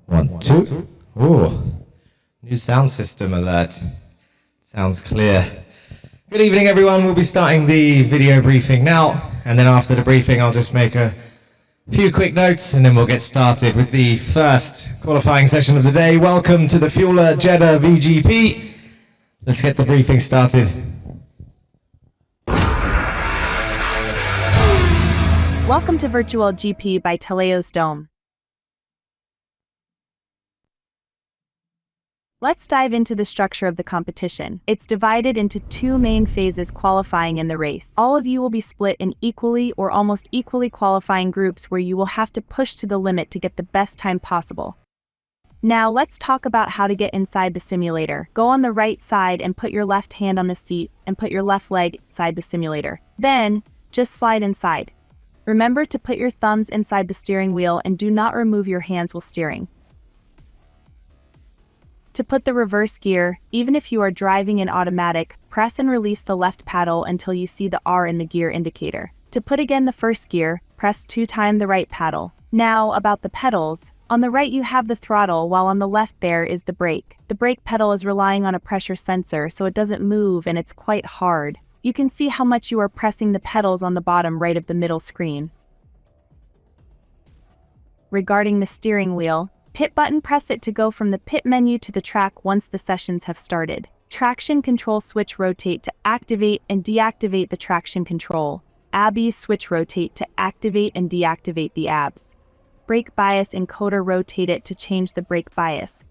1, 2. Oh, new sound system alert. Sounds clear. Good evening, everyone. We'll be starting the video briefing now, and then after the briefing, I'll just make a few quick notes, and then we'll get started with the first qualifying session of the day. Welcome to the Fueler Jeddah VGP. Let's get the briefing started. Welcome to Virtual GP by Teleios Dome. Let's dive into the structure of the competition. It's divided into two main phases qualifying in the race. All of you will be split in equally or almost equally qualifying groups where you will have to push to the limit to get the best time possible. Now let's talk about how to get inside the simulator. Go on the right side and put your left hand on the seat and put your left leg inside the simulator. Then, just slide inside. Remember to put your thumbs inside the steering wheel and do not remove your hands while steering. To put the reverse gear, even if you are driving in automatic, press and release the left paddle until you see the R in the gear indicator. To put again the first gear, press 2 times the right paddle. Now about the pedals. On the right you have the throttle, while on the left there is the brake. The brake pedal is relying on a pressure sensor, so it doesn't move and it's quite hard. You can see how much you are pressing the pedals on the bottom right of the middle screen. Regarding the steering wheel, pit button, press it to go from the pit menu to the track once the sessions have started. Traction control switch, rotate to activate and deactivate the traction control. ABS switch, rotate to activate and deactivate the ABS. Brake bias encoder, rotate it to change the brake bias.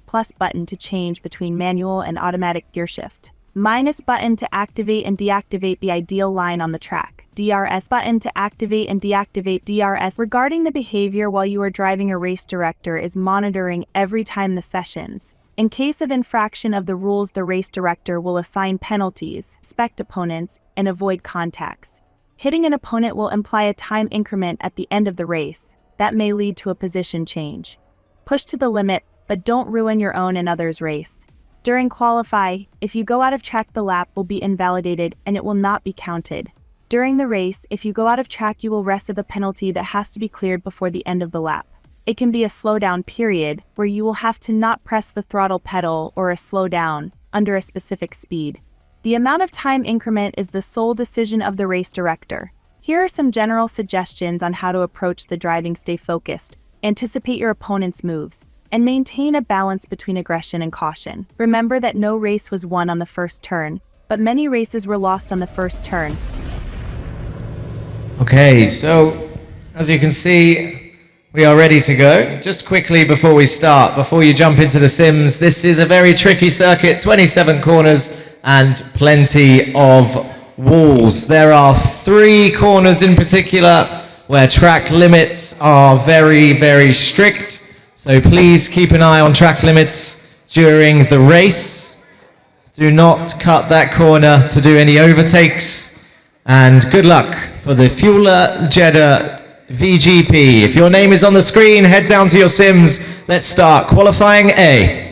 Plus button to change between manual and automatic gear shift. Minus button to activate and deactivate the ideal line on the track. DRS button to activate and deactivate DRS. Regarding the behavior while you are driving, a race director is monitoring every time the sessions. In case of infraction of the rules, the race director will assign penalties, inspect opponents, and avoid contacts. Hitting an opponent will imply a time increment at the end of the race. That may lead to a position change. Push to the limit, but don't ruin your own and others' race. During qualify, if you go out of track, the lap will be invalidated and it will not be counted. During the race, if you go out of track, you will receive a penalty that has to be cleared before the end of the lap. It can be a slowdown period, where you will have to not press the throttle pedal, or a slowdown under a specific speed. The amount of time increment is the sole decision of the race director. Here are some general suggestions on how to approach the driving. Stay focused, anticipate your opponent's moves, and maintain a balance between aggression and caution. Remember that no race was won on the first turn, but many races were lost on the first turn. Okay, so as you can see, we are ready to go. Just quickly before we start, before you jump into the sims, this is a very tricky circuit, 27 corners and plenty of walls. There are 3 corners in particular where track limits are very, very strict. So please keep an eye on track limits during the race. Do not cut that corner to do any overtakes. And good luck for the Fueler Jeddah VGP. If your name is on the screen, head down to your sims. Let's start qualifying A.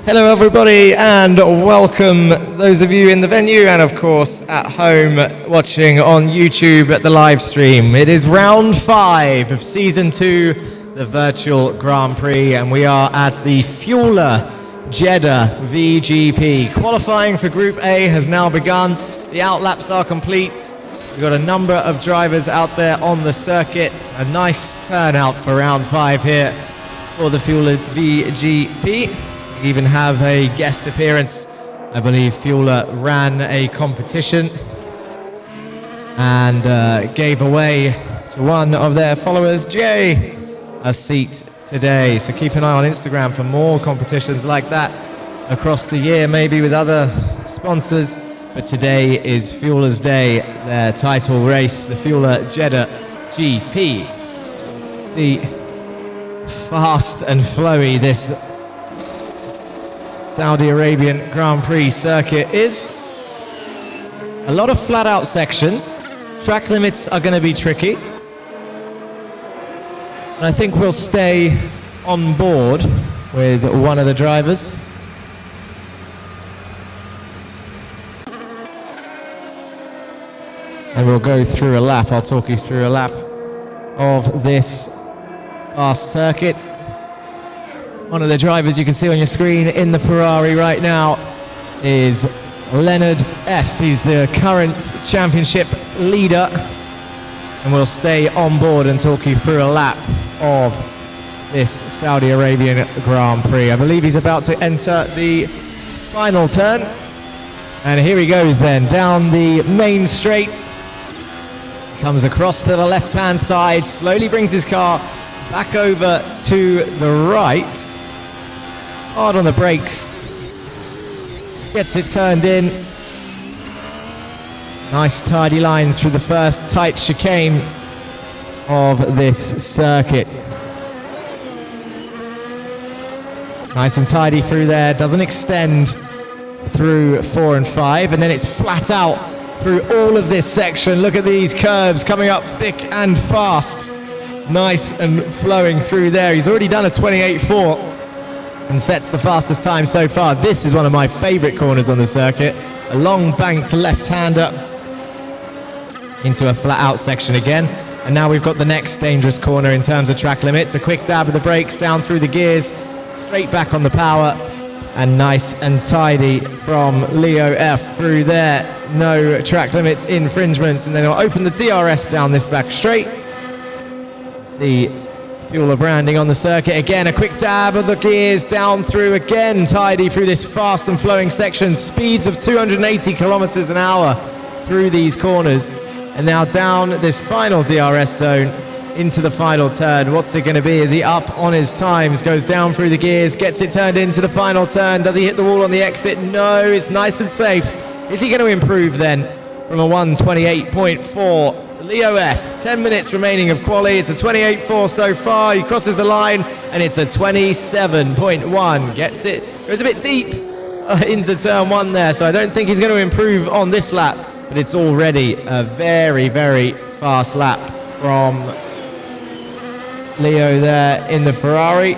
Hello everybody and welcome those of you in the venue and of course at home watching on YouTube at the live stream. It is round 5 of season 2, the virtual Grand Prix, and we are at the Fueler Jeddah VGP. Qualifying for Group A has now begun. The outlaps are complete. We've got a number of drivers out there on the circuit. A nice turnout for round 5 here for the Fueler VGP. We even have a guest appearance. I believe Fueler ran a competition and gave away to one of their followers, Jay, a seat today. So keep an eye on Instagram for more competitions like that across the year, maybe with other sponsors. But today is Fueler's Day, their title race, the Fueler Jeddah GP. See fast and flowy this Saudi Arabian Grand Prix circuit is. A lot of flat out sections. Track limits are going to be tricky. And I think we'll stay on board with one of the drivers. And we'll go through a lap. I'll talk you through a lap of this fast circuit. One of the drivers you can see on your screen in the Ferrari right now is Leonard F. He's the current championship leader. And we'll stay on board and talk you through a lap of this Saudi Arabian Grand Prix. I believe he's about to enter the final turn. And here he goes then, down the main straight. Comes across to the left-hand side, slowly brings his car back over to the right. Hard on the brakes. Gets it turned in. Nice tidy lines through the first tight chicane of this circuit. Nice and tidy through there. Doesn't extend through 4 and 5. And then it's flat out through all of this section. Look at these curves coming up thick and fast. Nice and flowing through there. He's already done a 28.4 and sets the fastest time so far. This is one of my favorite corners on the circuit. A long banked left-hander into a flat out section again. And now we've got the next dangerous corner in terms of track limits. A quick dab of the brakes down through the gears, straight back on the power, and nice and tidy from Leo F through there. No track limits infringements, and then he'll open the DRS down this back straight. The Fueler branding on the circuit again. A quick dab of the gears down through again, tidy through this fast and flowing section. Speeds of 280 kilometers an hour through these corners. And now down this final DRS zone into the final turn. What's it going to be? Is he up on his times? Goes down through the gears, gets it turned into the final turn. Does he hit the wall on the exit? No, it's nice and safe. Is he going to improve then from a 1:28.4? Leo F, 10 minutes remaining of quali. It's a 28.4 so far. He crosses the line and it's a 27.1. Gets it. Goes a bit deep into turn 1 there, so I don't think he's going to improve on this lap, but it's already a very, very fast lap from Leo there in the Ferrari.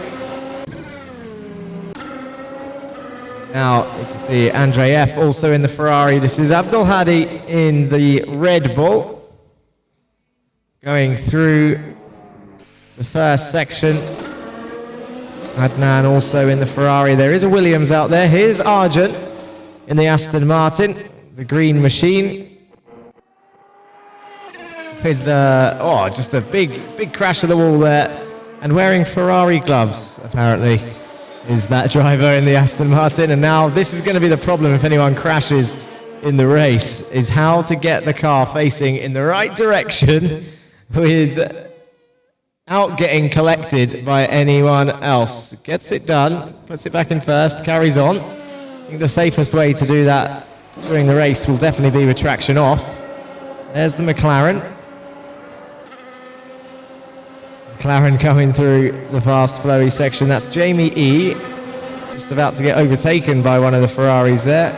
Now you can see Andre F also in the Ferrari. This is Abdul Hadi in the Red Bull. Going through the first section. Adnan also in the Ferrari. There is a Williams out there. Here's Argent in the Aston Martin, the green machine. With just a big crash of the wall there. And wearing Ferrari gloves, apparently, is that driver in the Aston Martin. And now this is going to be the problem if anyone crashes in the race, is how to get the car facing in the right direction without getting collected by anyone else. Gets it done, puts it back in first, carries on. I think the safest way to do that during the race will definitely be with traction off. There's the McLaren. McLaren coming through the fast flowy section. That's Jamie E. Just about to get overtaken by one of the Ferraris there.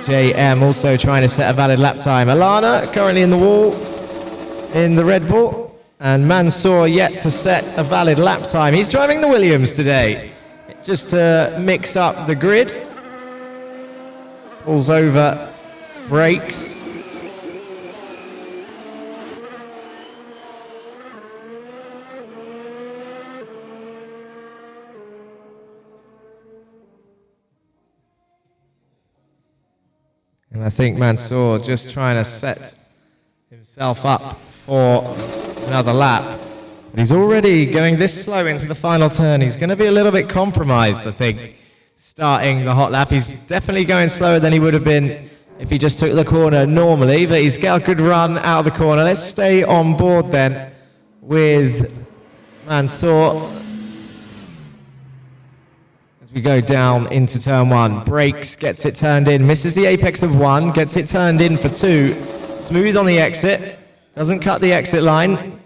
JM also trying to set a valid lap time. Alana currently in the wall in the Red Bull. And Mansour yet to set a valid lap time. He's driving the Williams today. just to mix up the grid. Pulls over, brakes. And I think Mansour just trying to set himself up for another lap. But he's already going this slow into the final turn. He's going to be a little bit compromised, I think, starting the hot lap. He's definitely going slower than he would have been if he just took the corner normally, but he's got a good run out of the corner. Let's stay on board then with Mansour. We go down into turn one, brakes, gets it turned in, misses the apex of one, gets it turned in for two, smooth on the exit, doesn't cut the exit line.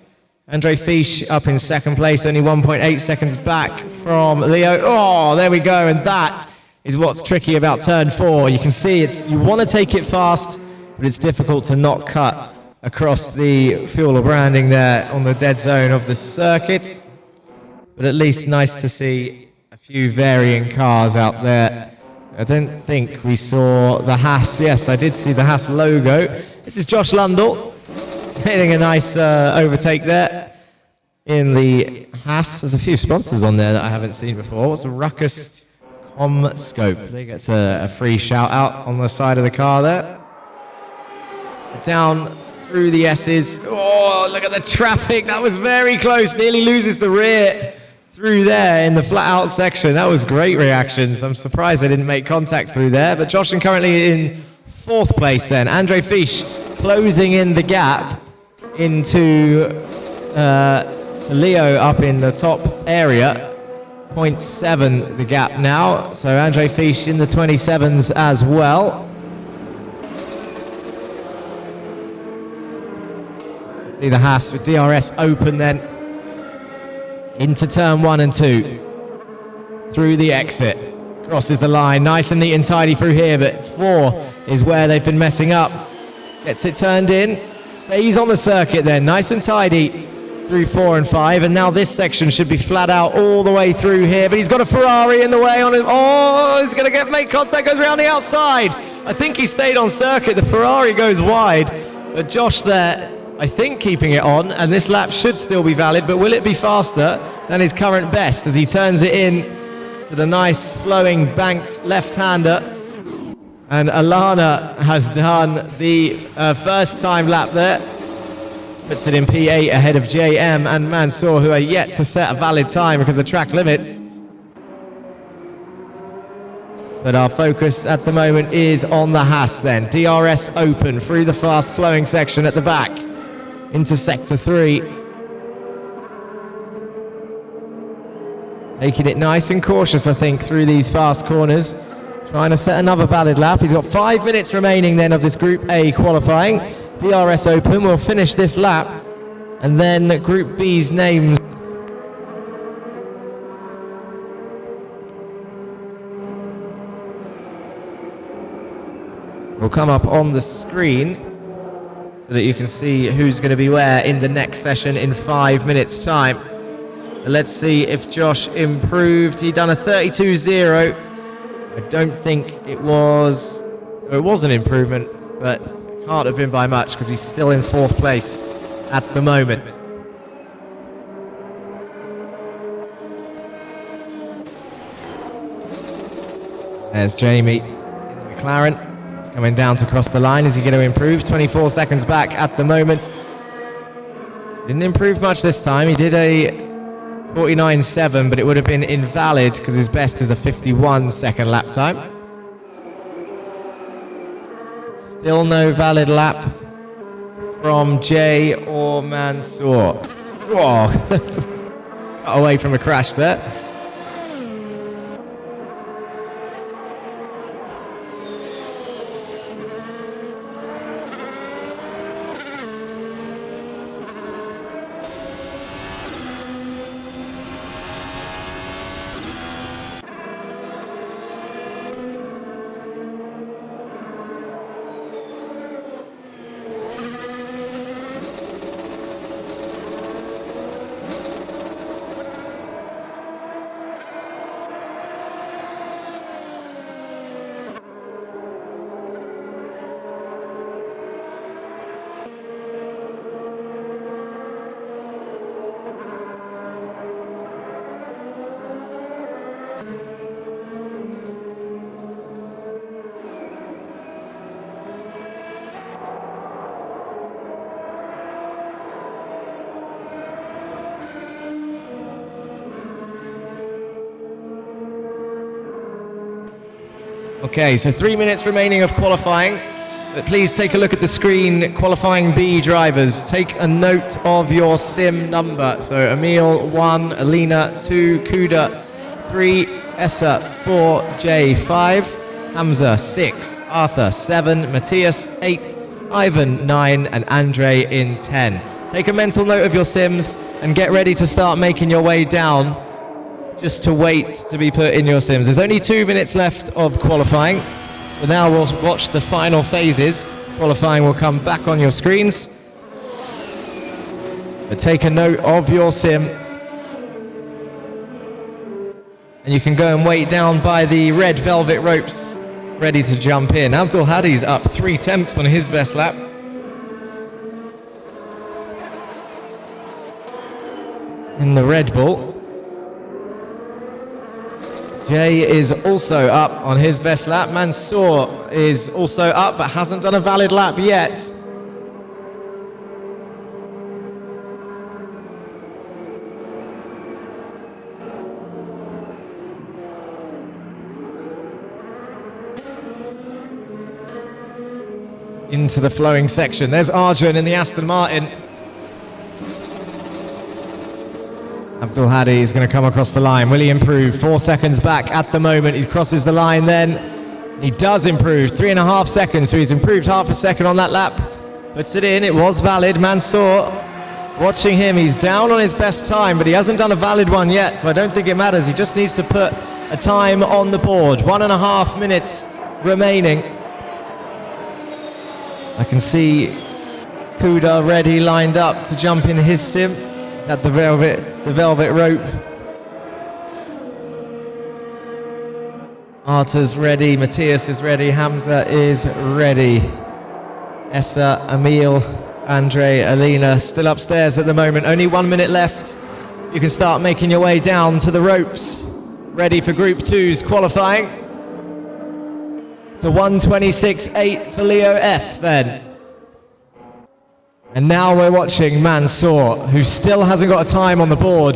Andre Fisch up in second place, only 1.8 seconds back from Leo. Oh, there we go, and that is what's tricky about turn four. You can see you want to take it fast, but it's difficult to not cut across the fuel or branding there on the dead zone of the circuit. But at least nice to see few varying cars out there. I don't think we saw the Haas. Yes, I did see the Haas logo. This is Josh Lundell hitting a nice overtake there in the Haas. There's a few sponsors on there that I haven't seen before. What's a Ruckus Comscope? They get a free shout out on the side of the car there. Down through the S's. Oh, look at the traffic. That was very close. Nearly loses the rear through there in the flat out section. That was great reactions. I'm surprised they didn't make contact through there, but Joshin currently in fourth place then. Andre Fisch closing in the gap into to Leo up in the top area. 0.7 the gap now, so Andre Fisch in the 27s as well. See the Haas with DRS open then. Into turn one and two, through the exit, crosses the line, nice and neat and tidy through here, but four is where they've been messing up. Gets it turned in, stays on the circuit then, nice and tidy through 4 and 5, and now this section should be flat out all the way through here, but he's got a Ferrari in the way on him. Oh, he's going to make contact, goes around the outside. I think he stayed on circuit, the Ferrari goes wide, but Josh there, I think keeping it on, and this lap should still be valid, but will it be faster than his current best as he turns it in to the nice flowing banked left-hander? And Alana has done the first time lap there, puts it in P8 ahead of JM and Mansour, who are yet to set a valid time because of track limits. But our focus at the moment is on the Haas then. DRS open through the fast flowing section at the back into sector 3. Taking it nice and cautious, I think, through these fast corners. Trying to set another valid lap. He's got 5 minutes remaining then of this Group A qualifying. DRS open, we'll finish this lap. And then Group B's names will come up on the screen so that you can see who's going to be where in the next session in 5 minutes time. Let's see if Josh improved. He done a 32.0. I don't think it was an improvement, but it can't have been by much because he's still in 4th place at the moment. There's Jamie in the McLaren. Coming down to cross the line. Is he going to improve? 24 seconds back at the moment. Didn't improve much this time. He did a 49.7, but it would have been invalid because his best is a 51-second lap time. Still no valid lap from Jay or Mansour. Whoa. Got away from a crash there. Okay, so 3 minutes remaining of qualifying. But please take a look at the screen, qualifying B drivers. Take a note of your sim number. So Emil 1, Alina 2, Kuda 3, Essa 4, Jay 5, Hamza 6, Arthur 7, Matthias 8, Ivan 9, and Andre in 10. Take a mental note of your sims and get ready to start making your way down, just to wait to be put in your sims. There's only 2 minutes left of qualifying. So now we'll watch the final phases. Qualifying will come back on your screens. But take a note of your sim. And you can go and wait down by the red velvet ropes, ready to jump in. Abdul Hadi's up 3 tenths on his best lap. In the Red Bull. Jay is also up on his best lap. Mansour is also up, but hasn't done a valid lap yet. Into the flowing section. There's Arjun in the Aston Martin. Abdul Hadi is going to come across the line. Will he improve? 4 seconds back at the moment. He crosses the line then. He does improve. 3.5 seconds, so he's improved half a second on that lap. Puts it in. It was valid. Mansour, watching him, he's down on his best time, but he hasn't done a valid one yet, so I don't think it matters. He just needs to put a time on the board. 1.5 minutes remaining. I can see Kuda ready, lined up to jump in his sim. He's at the velvet rope. Arta's ready, Matthias is ready, Hamza is ready. Essa, Emil, Andre, Alina still upstairs at the moment. Only 1 minute left. You can start making your way down to the ropes. Ready for Group 2's qualifying. It's a 1:26.8 for Leo F then. And now we're watching Mansour, who still hasn't got a time on the board.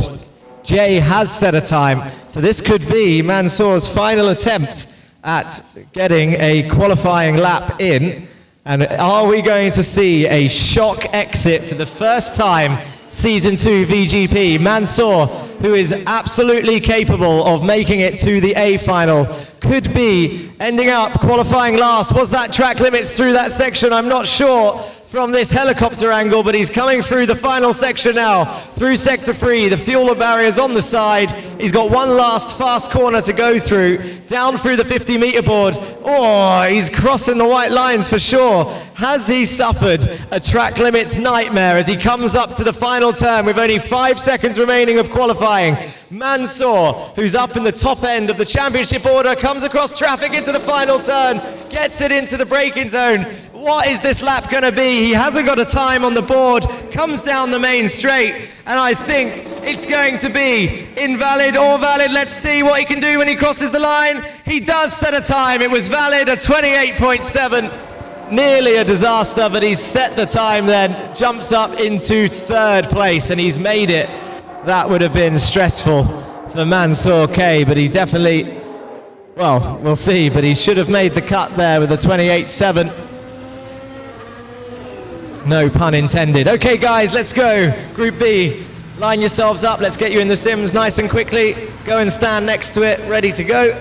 Jay has set a time, so this could be Mansour's final attempt at getting a qualifying lap in. And are we going to see a shock exit for the first time Season 2 VGP? Mansour, who is absolutely capable of making it to the A final, could be ending up qualifying last. Was that track limits through that section? I'm not sure from this helicopter angle, but he's coming through the final section now, through sector 3. The fuel barrier's on the side. He's got one last fast corner to go through, down through the 50-meter board. Oh, he's crossing the white lines for sure. Has he suffered a track limits nightmare as he comes up to the final turn with only 5 seconds remaining of qualifying? Mansour, who's up in the top end of the championship order, comes across traffic into the final turn, gets it into the braking zone. What is this lap going to be? He hasn't got a time on the board, comes down the main straight, and I think it's going to be invalid or valid. Let's see what he can do when he crosses the line. He does set a time. It was valid, a 28.7. Nearly a disaster, but he's set the time then, jumps up into 3rd place, and he's made it. That would have been stressful for Mansour K, but he definitely, well, we'll see, but he should have made the cut there with a 28.7. No pun intended. Okay, guys, let's go. Group B, line yourselves up. Let's get you in the sims nice and quickly. Go and stand next to it, ready to go.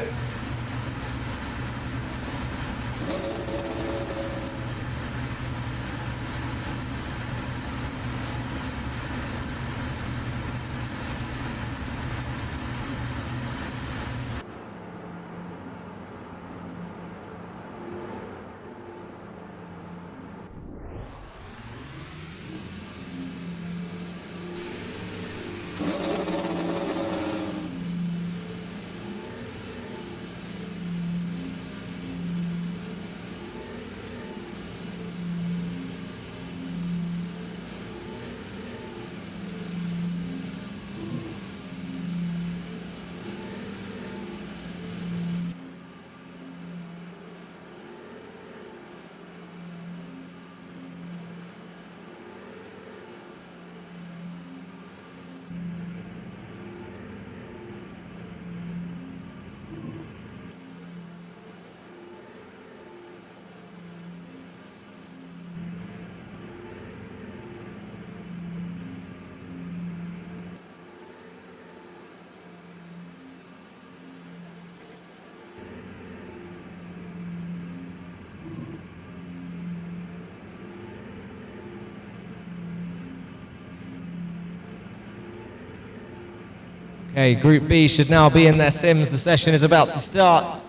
Okay, Group B should now be in their sims. The session is about to start.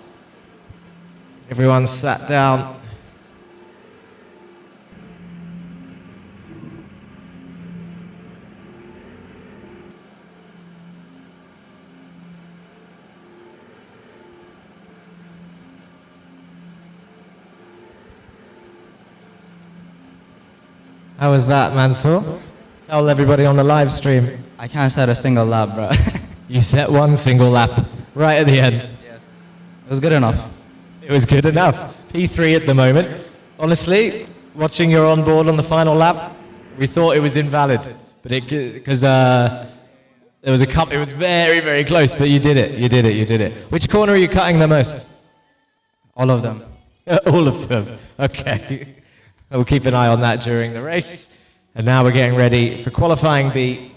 Everyone's sat down. How was that, Mansour? Tell everybody on the live stream. I can't set a single lap, bro. You set one single lap right at the end. Yes. It was good enough. It was good enough. P3 at the moment. Honestly, watching your onboard on the final lap, we thought it was invalid, but because there was a couple. It was very, very close, but you did it. You did it. You did it. Which corner are you cutting the most? All of them. All of them. Okay. We'll keep an eye on that during the race. And now we're getting ready for qualifying B.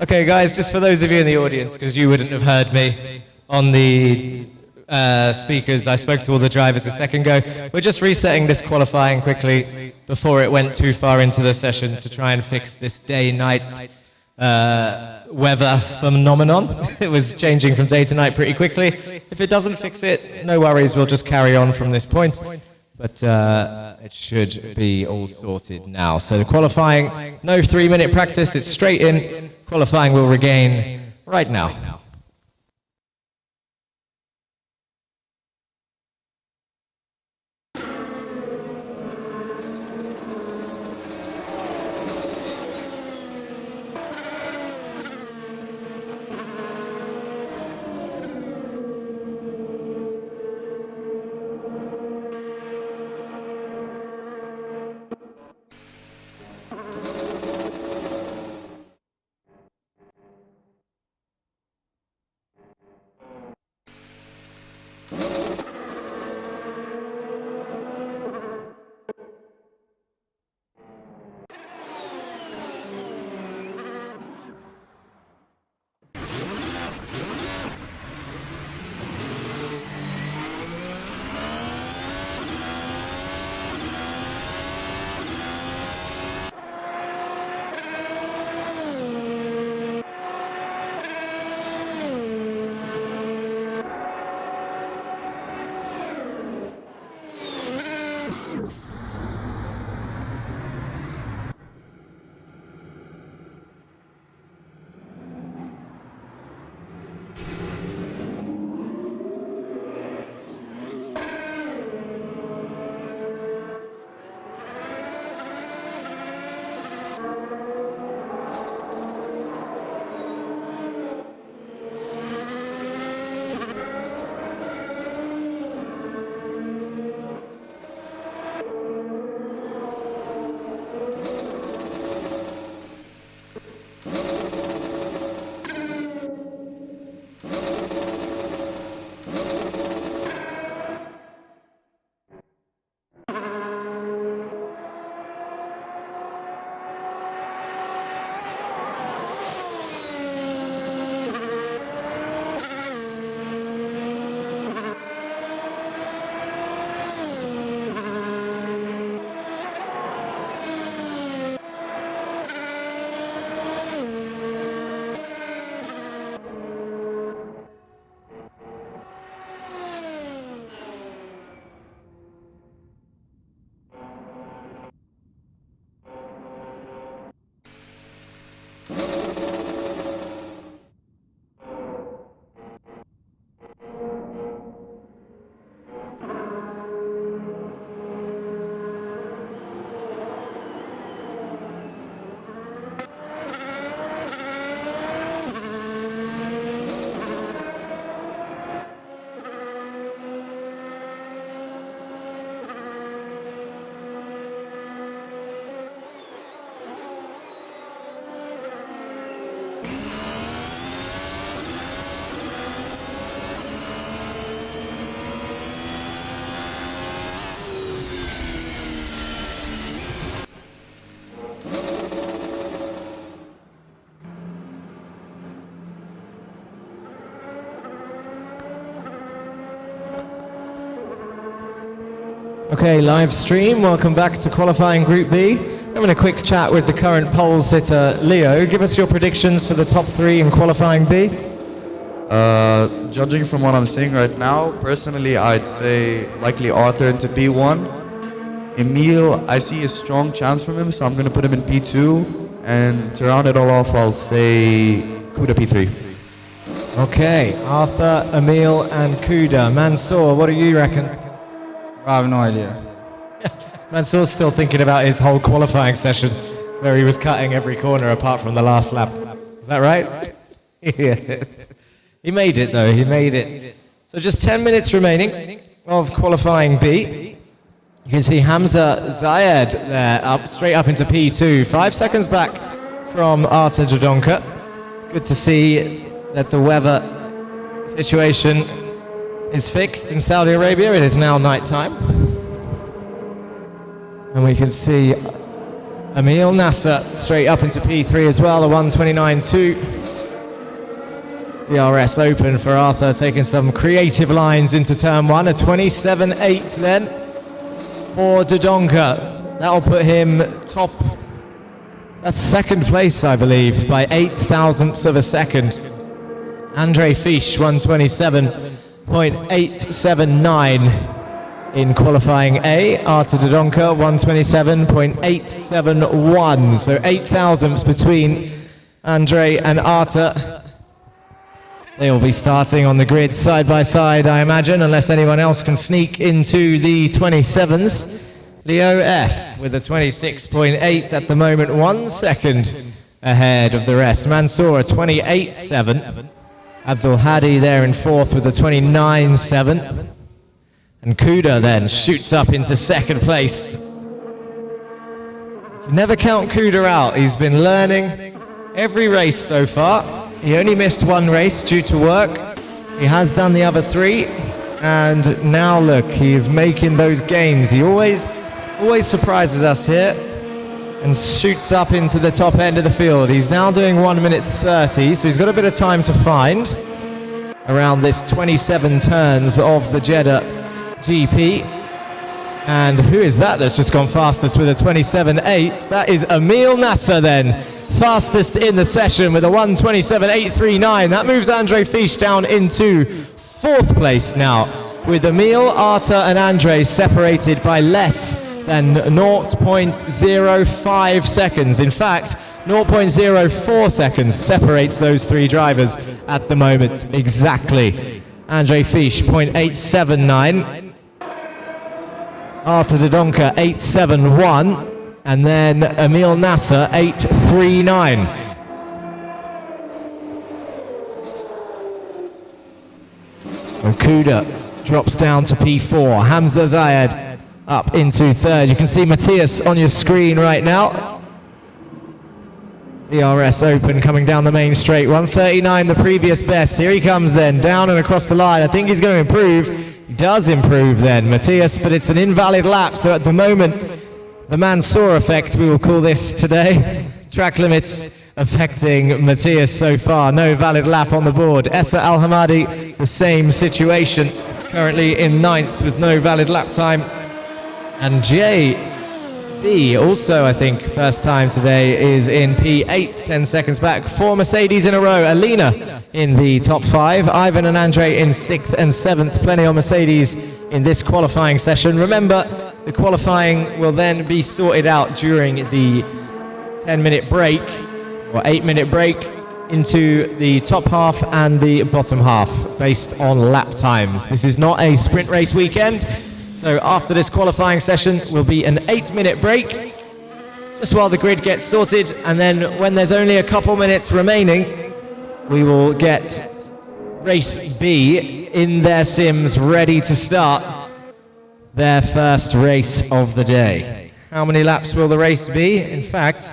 Okay, guys, just for those of you in the audience, because you wouldn't have heard me on the speakers, I spoke to all the drivers a second ago. We're just resetting this qualifying quickly before it went too far into the session to try and fix this day-night weather phenomenon. It was changing from day to night pretty quickly. If it doesn't fix it, no worries, we'll just carry on from this point. But it should be all sorted now. So the qualifying, no 3-minute practice, it's straight in. Qualifying will regain right now. Okay, live stream, welcome back to qualifying Group B. I'm having a quick chat with the current pole sitter, Leo. Give us your predictions for the top 3 in qualifying B. Judging from what I'm seeing right now, personally, I'd say likely Arthur into P1. Emil, I see a strong chance from him, so I'm going to put him in P2. And to round it all off, I'll say Kuda P3. Okay, Arthur, Emil, and Kuda. Mansoor, what do you reckon? I have no idea. Mansoor's still thinking about his whole qualifying session, where he was cutting every corner apart from the last lap. Is that right? Yeah. He made it, though. He made it. So just 10 minutes remaining of qualifying B. You can see Hamza Zayed there, straight up into P2. 5 seconds back from Arta Jadonka. Good to see that the weather situation is fixed in Saudi Arabia. It is now night time. And we can see Emil Nasser straight up into P3 as well, a 1:29.2. DRS open for Arthur, taking some creative lines into turn one, a 27.8 then for Dodonka. That'll put him top, that's second place I believe, by 0.08 of a second. Andre Fisch, 1:27.879 in qualifying A. Arthur Dodonka, 1:27.871. So 0.08 between Andre and Arthur. They will be starting on the grid side by side, I imagine, unless anyone else can sneak into the 27s. Leo F with a 26.8 at the moment, 1 second ahead of the rest. Mansour, a 28.7. Abdul Hadi there in fourth with a 29.7. And Kuda then shoots up into second place. Never count Kuda out. He's been learning every race so far. He only missed one race due to work. He has done the other 3. And now look, he is making those gains. He always surprises us here and shoots up into the top end of the field. He's now doing 1:30, so he's got a bit of time to find around this 27 turns of the Jeddah GP. And who is that that's just gone fastest with a 27.8? That is Emil Nasser then, fastest in the session with a 1:27.839. That moves Andre Fisch down into fourth place now, with Emil, Arthur and Andre separated by less than 0.05 seconds. In fact, 0.04 seconds separates those 3 drivers at the moment exactly. Andre Fisch, 0.879. Arthur Dodonka, 871. And then Emil Nasser, 839. Okuda drops down to P4. Hamza Zayed up into third. You can see Matthias on your screen right now. DRS open coming down the main straight. 1:39 the previous best. Here he comes then, down and across the line. I think he's going to improve. He does improve then, Matthias, but it's an invalid lap. So at the moment, the Mansour effect, we will call this today. Track limits affecting Matthias so far. No valid lap on the board. Essa Al Hamadi, the same situation. Currently in 9th with no valid lap time. And JB, also I think first time today, is in P8, 10 seconds back. 4 Mercedes in a row. Alina in the top 5. Ivan and Andre in 6th and 7th. Plenty of Mercedes in this qualifying session. Remember, the qualifying will then be sorted out during the 10-minute break, or 8-minute break, into the top half and the bottom half, based on lap times. This is not a sprint race weekend. So after this qualifying session will be an 8-minute break, just while the grid gets sorted, and then when there's only a couple minutes remaining, we will get race B in their sims ready to start their first race of the day. How many laps will the race be? In fact,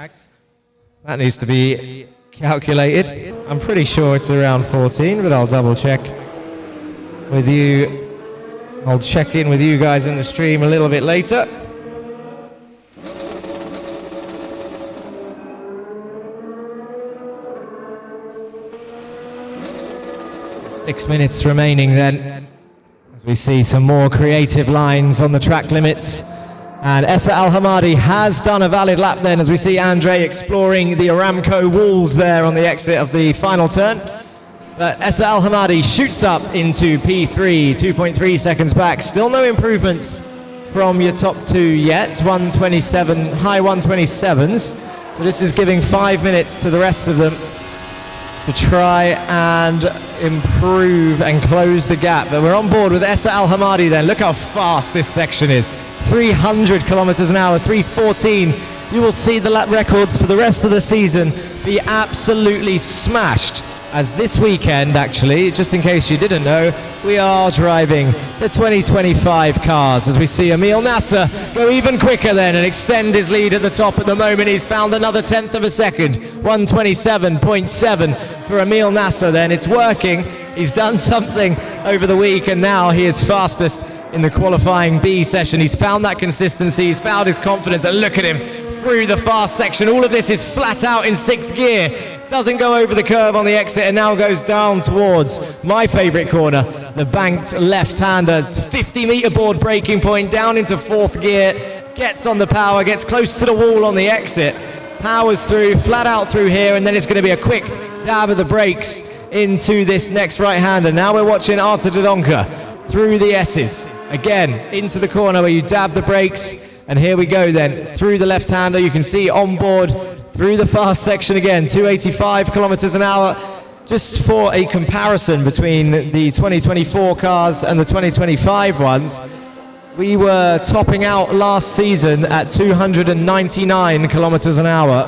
that needs to be calculated. I'm pretty sure it's around 14, but I'll double check with you. I'll check in with you guys in the stream a little bit later. Six minutes remaining then, as we see some more creative lines on the track limits. And Essa Al Hamadi has done a valid lap then, as we see Andre exploring the Aramco walls there on the exit of the final turn. But Essa Al Hamadi shoots up into P3, 2.3 seconds back. Still no improvements from your top 2 yet. 127, high 127s. So this is giving 5 minutes to the rest of them to try and improve and close the gap. But we're on board with Essa Al Hamadi then. Look how fast this section is. 300 kilometers an hour, 314. You will see the lap records for the rest of the season be absolutely smashed, as this weekend, actually, just in case you didn't know, we are driving the 2025 cars, as we see Emil Nasser go even quicker then and extend his lead at the top. At the moment, he's found another 1/10 of a second. 1:27.7 for Emil Nasser then. It's working. He's done something over the week, and now he is fastest in the qualifying B session. He's found that consistency, he's found his confidence, and look at him, through the fast section. All of this is flat out in 6th gear. Doesn't go over the curve on the exit and now goes down towards my favorite corner, the banked left-hander. It's 50-meter board braking point down into 4th gear. Gets on the power, gets close to the wall on the exit. Powers through, flat out through here, and then it's going to be a quick dab of the brakes into this next right-hander. Now we're watching Arta Dodonka through the S's. Again, into the corner where you dab the brakes. And here we go then, through the left-hander. You can see on board through the fast section again, 285 kilometers an hour. Just for a comparison between the 2024 cars and the 2025 ones, we were topping out last season at 299 kilometers an hour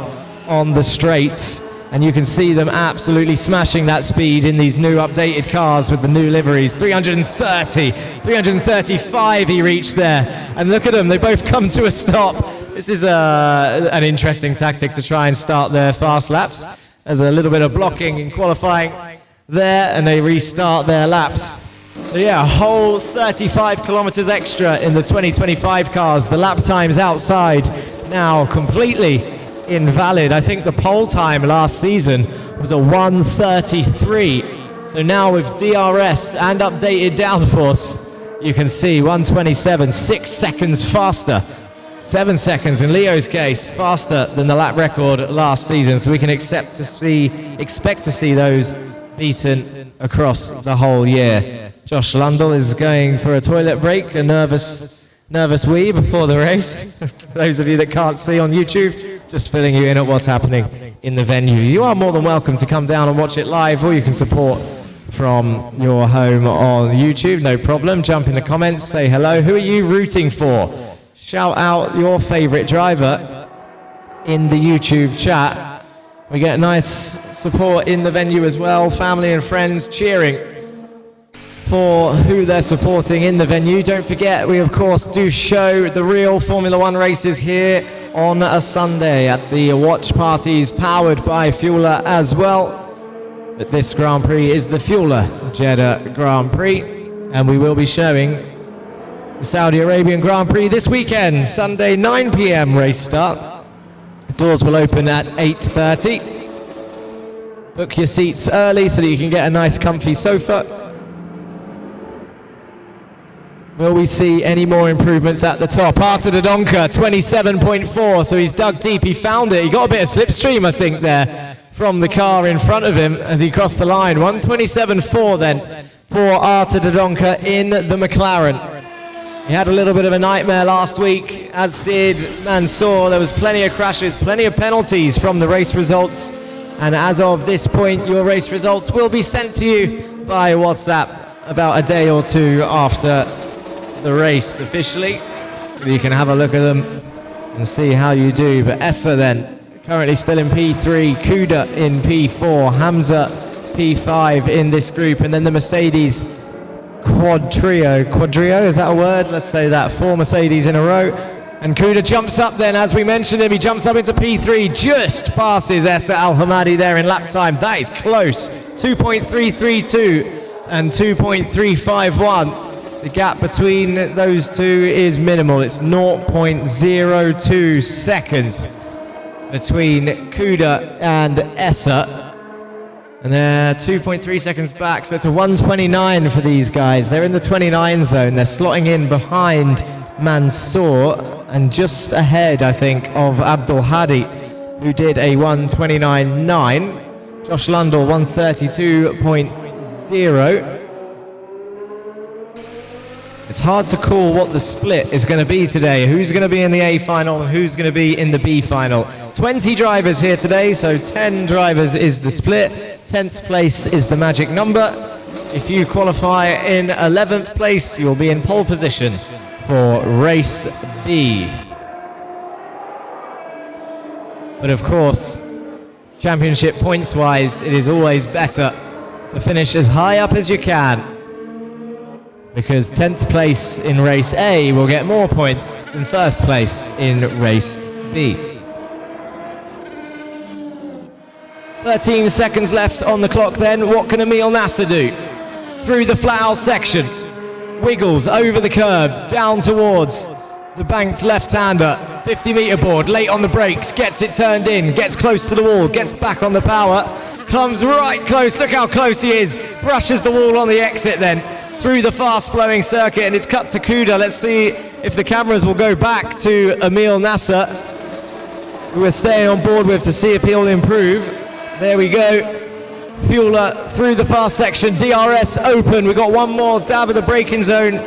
on the straights. And you can see them absolutely smashing that speed in these new updated cars with the new liveries. 330, 335 he reached there. And look at them, they both come to a stop. This is an interesting tactic to try and start their fast laps. There's a little bit of blocking in qualifying there, and they restart their laps. So yeah, a whole 35 kilometers extra in the 2025 cars. The lap times outside now completely invalid. I think the pole time last season was a 1:33. So now with DRS and updated downforce, you can see 1:27, 6 seconds faster. 7 seconds in Leo's case, faster than the lap record last season. So we can expect to see those beaten across the whole year. Josh Lundell is going for a toilet break, a nervous wee before the race. For those of you that can't see on YouTube, just filling you in at what's happening in the venue. You are more than welcome to come down and watch it live, or you can support from your home on YouTube, no problem. Jump in the comments, say hello. Who are you rooting for? Shout out your favorite driver in the YouTube chat. We get nice support in the venue as well, family and friends cheering for who they're supporting in the venue. Don't forget, we of course do show the real Formula One races here on a Sunday at the watch parties powered by Fueler as well. But this Grand Prix is the Fueler Jeddah Grand Prix, and we will be showing the Saudi Arabian Grand Prix this weekend, Sunday 9 p.m. race start. The doors will open at 8:30. Book your seats early so that you can get a nice comfy sofa. Will we see any more improvements at the top? Arta Dodonka, 27.4, so he's dug deep, he found it. He got a bit of slipstream, I think, there from the car in front of him as he crossed the line. 127.4 then for Arta Dodonka in the McLaren. He had a little bit of a nightmare last week, as did Mansour. There was plenty of crashes, plenty of penalties from the race results. And as of this point, your race results will be sent to you by WhatsApp about a day or two after the race officially. So you can have a look at them and see how you do. But Essa then, currently still in P3, Kuda in P4, Hamza P5 in this group, and then the Mercedes quadrio, is that a word? Let's say that, 4 Mercedes in a row. And Kuda jumps up then, as we mentioned him, he jumps up into P3, just passes Essa Al-Hamadi there in lap time. That is close, 2.332 and 2.351. The gap between those two is minimal. It's 0.02 seconds between Kuda and Essa. And they're 2.3 seconds back, so it's a 1:29 for these guys. They're in the 29 zone. They're slotting in behind Mansour and just ahead, I think, of Abdul Hadi, who did a 1:29.9. Josh Lundell, 1:32.0. It's hard to call what the split is going to be today. Who's going to be in the A final and who's going to be in the B final. 20 drivers here today, so 10 drivers is the split. 10th place is the magic number. If you qualify in 11th place, you'll be in pole position for race B. But of course, championship points-wise, it is always better to finish as high up as you can, because 10th place in race A will get more points than first place in race B. 13 seconds left on the clock then. What can Emil Nasser do? Through the flat out section, wiggles over the curb, down towards the banked left-hander, 50-meter board, late on the brakes, gets it turned in, gets close to the wall, gets back on the power, comes right close, look how close he is, brushes the wall on the exit then, through the fast-flowing circuit, and it's cut to Kuda. Let's see if the cameras will go back to Emil Nasser, who we're staying on board with to see if he'll improve. There we go. Fueler through the fast section, DRS open. We've got one more dab of the braking zone.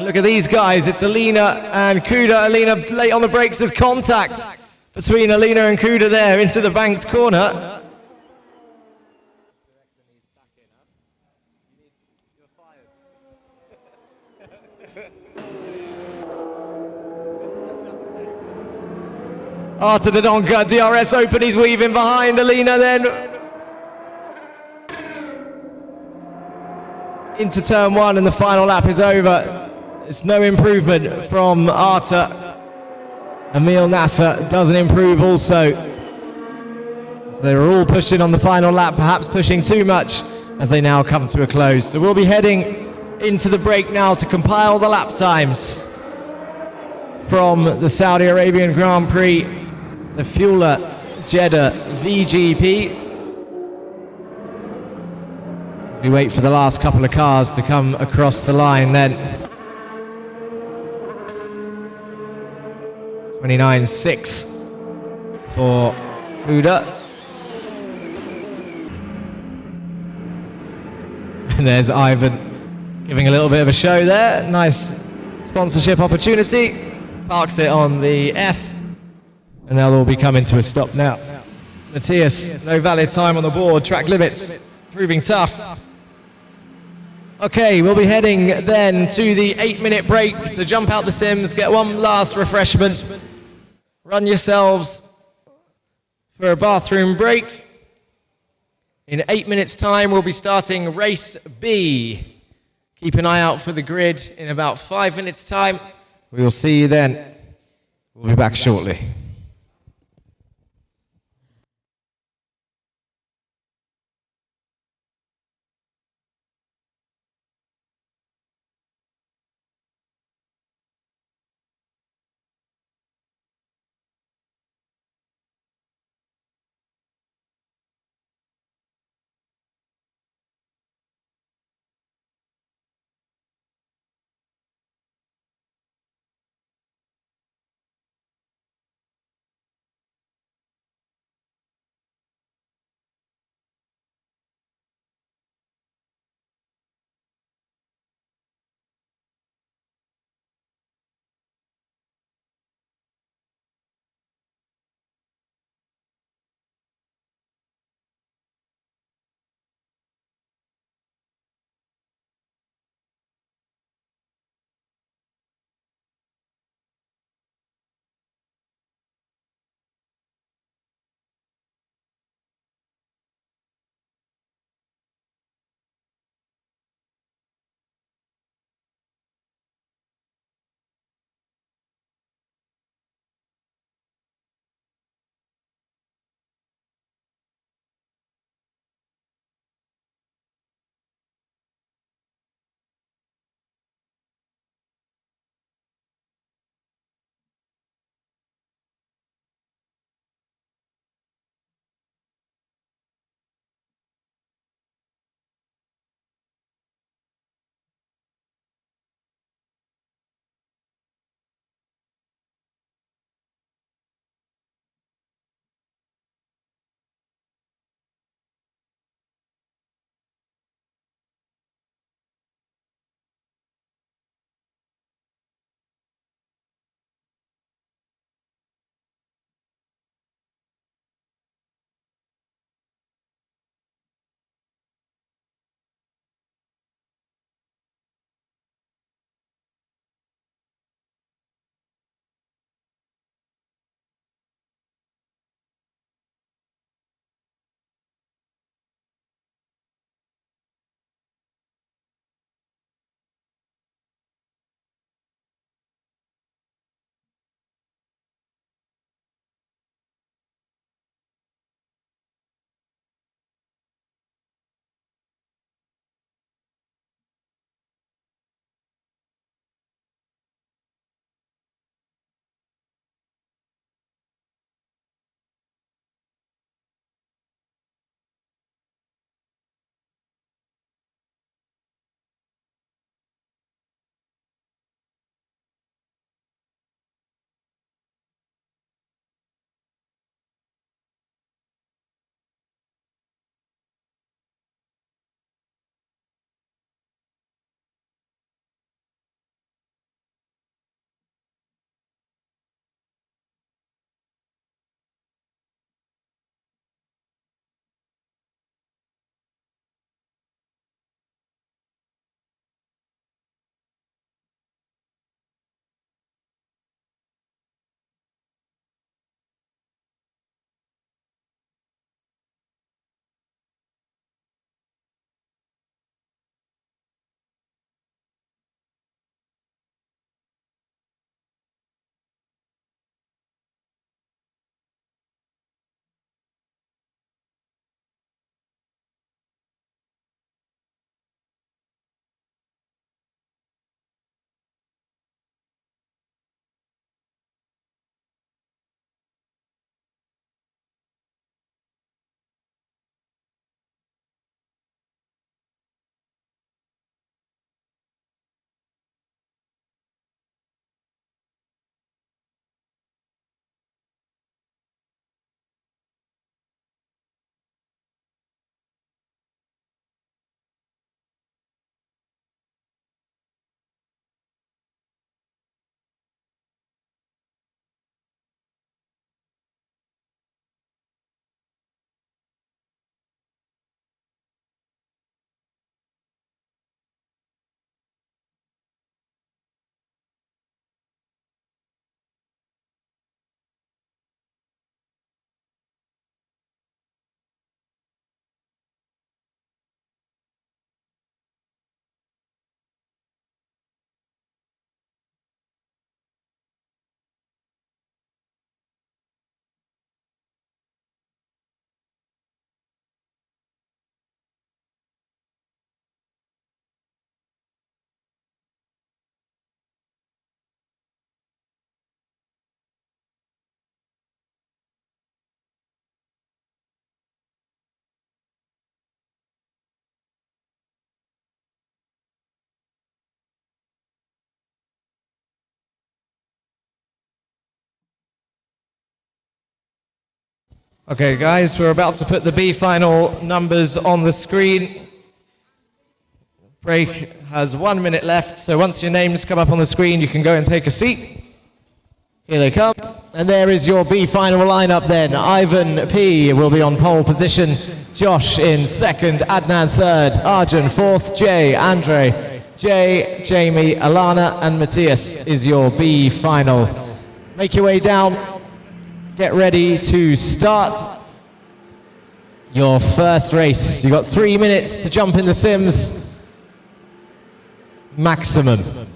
Look at these guys, it's Alina and Kuda. Alina late on the brakes, there's contact between Alina and Kuda there into the banked corner. Arta Dodonka, DRS open, he's weaving behind Alina then. Into turn one and the final lap is over. It's no improvement from Arta. Emil Nasser doesn't improve also. So they were all pushing on the final lap, perhaps pushing too much as they now come to a close. So we'll be heading into the break now to compile the lap times from the Saudi Arabian Grand Prix, the Fueler Jeddah VGP. We wait for the last couple of cars to come across the line then. 29.6 for Kuda. And there's Ivan giving a little bit of a show there. Nice sponsorship opportunity. Parks it on the F. And they'll all be coming to a stop now. Matthias, no valid time on the board. Track limits proving tough. Okay, we'll be heading then to the 8-minute break. So jump out the sims, get one last refreshment. Run yourselves for a bathroom break. In 8 minutes' time, we'll be starting race B. Keep an eye out for the grid in about 5 minutes' time. We will see you then. We'll be back shortly. Okay, guys, we're about to put the B final numbers on the screen. Break has 1 minute left, so once your names come up on the screen, you can go and take a seat. Here they come. And there is your B final lineup then. Ivan P will be on pole position. Josh in second, Adnan third, Arjun fourth, Jay, Andre, Jay, Jamie, Alana, and Matthias is your B final. Make your way down. Get ready to start your first race. You've got 3 minutes to jump in the sims. Maximum.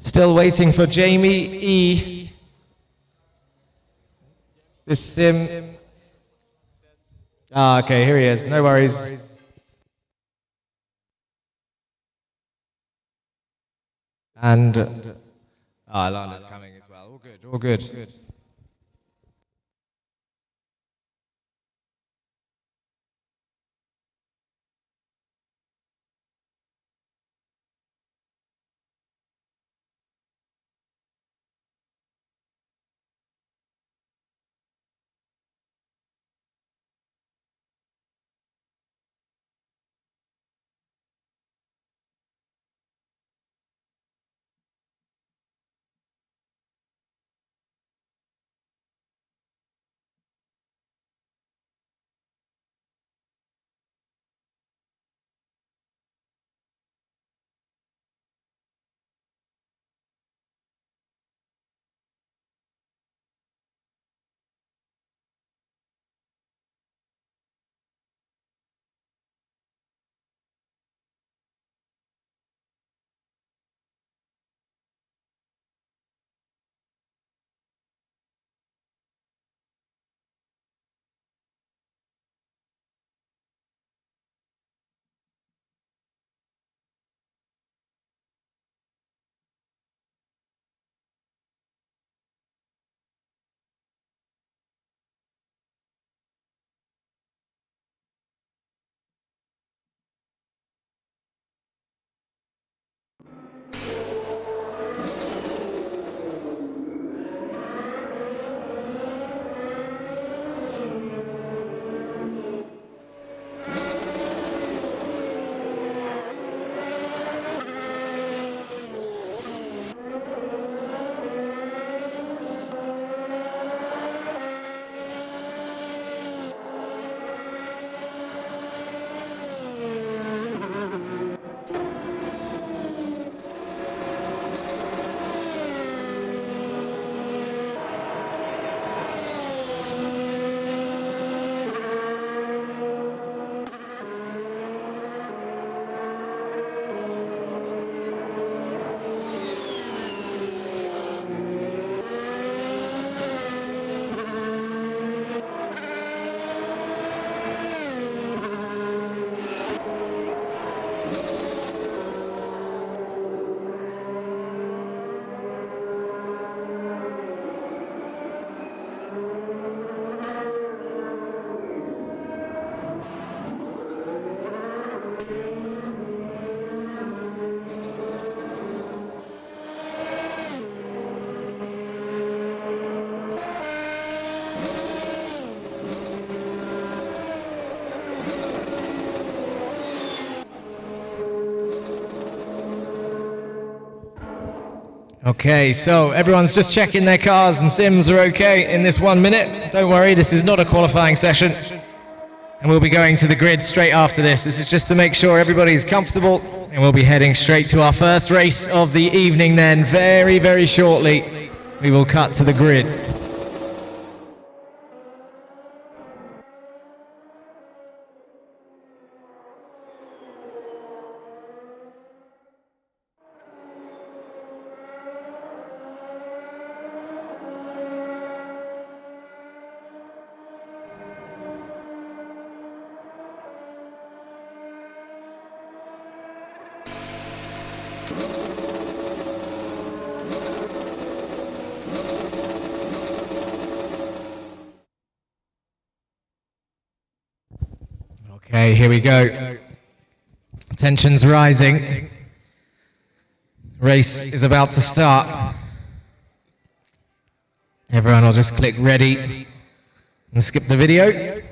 Still waiting for Jamie E. This sim. Ah, okay, here he is. No worries. And Alana's coming as well. All good, all good. Okay, so everyone's just checking their cars and sims are okay in this 1 minute. Don't worry, this is not a qualifying session. And we'll be going to the grid straight after this. This is just to make sure everybody's comfortable. And we'll be heading straight to our first race of the evening then. Very, very shortly, we will cut to the grid. Okay, here we go. Tension's rising. Race is about to start. Everyone will just click ready and skip the video.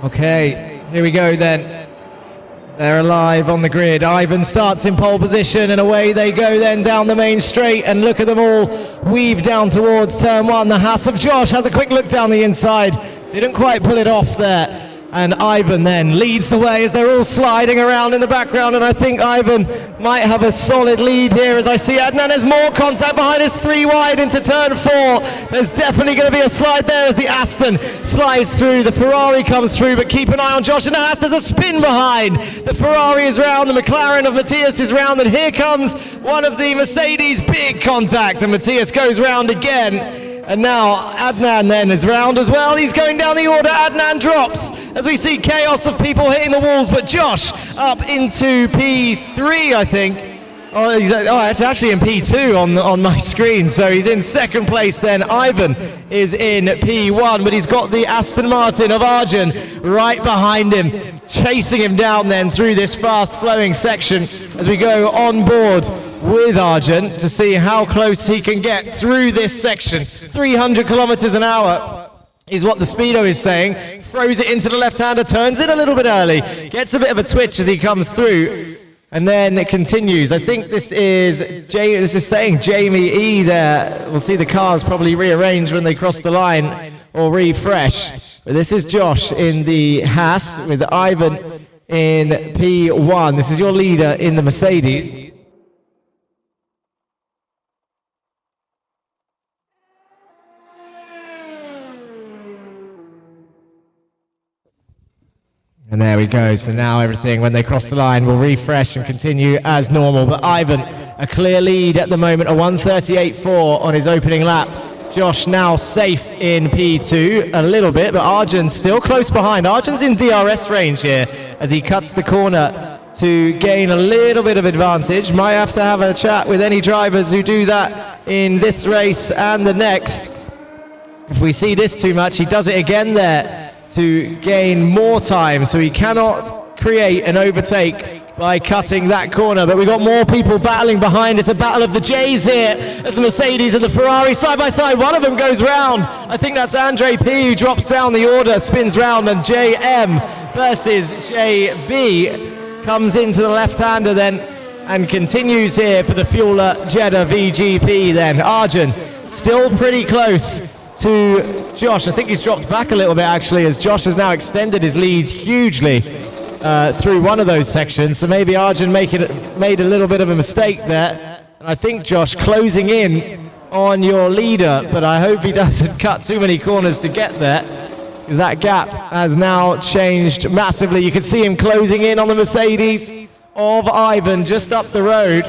Okay, here we go then. They're alive on the grid. Ivan starts in pole position and away they go then down the main straight, and look at them all weave down towards turn one. The Haas of Josh has a quick look down the inside. Didn't quite pull it off there. And Ivan then leads the way as they're all sliding around in the background, and I think Ivan might have a solid lead here as I see Adnan has more contact behind us, 3 wide into turn 4. There's definitely going to be a slide there as the Aston slides through. The Ferrari comes through, but keep an eye on Josh and the Haas. There's a spin behind. The Ferrari is round, the McLaren of Matthias is round, and here comes one of the Mercedes, big contact, and Matthias goes round again. And now Adnan then is round as well. He's going down the order. Adnan drops as we see chaos of people hitting the walls, but Josh up into P3, I think. Oh, it's actually in P2 on my screen, so he's in second place then. Ivan is in P1, but he's got the Aston Martin of Arjun right behind him, chasing him down then through this fast-flowing section as we go on board with Arjun to see how close he can get through this section. 300 kilometers an hour is what the speedo is saying. Throws it into the left-hander, turns in a little bit early, gets a bit of a twitch as he comes through, and then it continues. I think this is saying Jamie E there. We'll see the cars probably rearrange when they cross the line or refresh. But this is Josh in the Haas with Ivan in P1. This is your leader in the Mercedes. And there we go. So now everything, when they cross the line, will refresh and continue as normal. But Ivan, a clear lead at the moment, a 1:38.4 on his opening lap. Josh now safe in P2 a little bit, but Arjun still close behind. Arjun's in DRS range here as he cuts the corner to gain a little bit of advantage. Might have to have a chat with any drivers who do that in this race and the next. If we see this too much, he does it again there to gain more time, so he cannot create an overtake by cutting that corner. But we've got more people battling behind. It's a battle of the J's here as the Mercedes and the Ferrari side by side. One of them goes round. I think that's Andre P who drops down the order, spins round, and JM versus JB comes into the left-hander then and continues here for the Fueler Jeddah VGP then. Arjun still pretty close to Josh. I think he's dropped back a little bit actually, as Josh has now extended his lead hugely through one of those sections, so maybe Arjun made a little bit of a mistake there, and I think Josh closing in on your leader, but I hope he doesn't cut too many corners to get there, because that gap has now changed massively. You can see him closing in on the Mercedes of Ivan just up the road.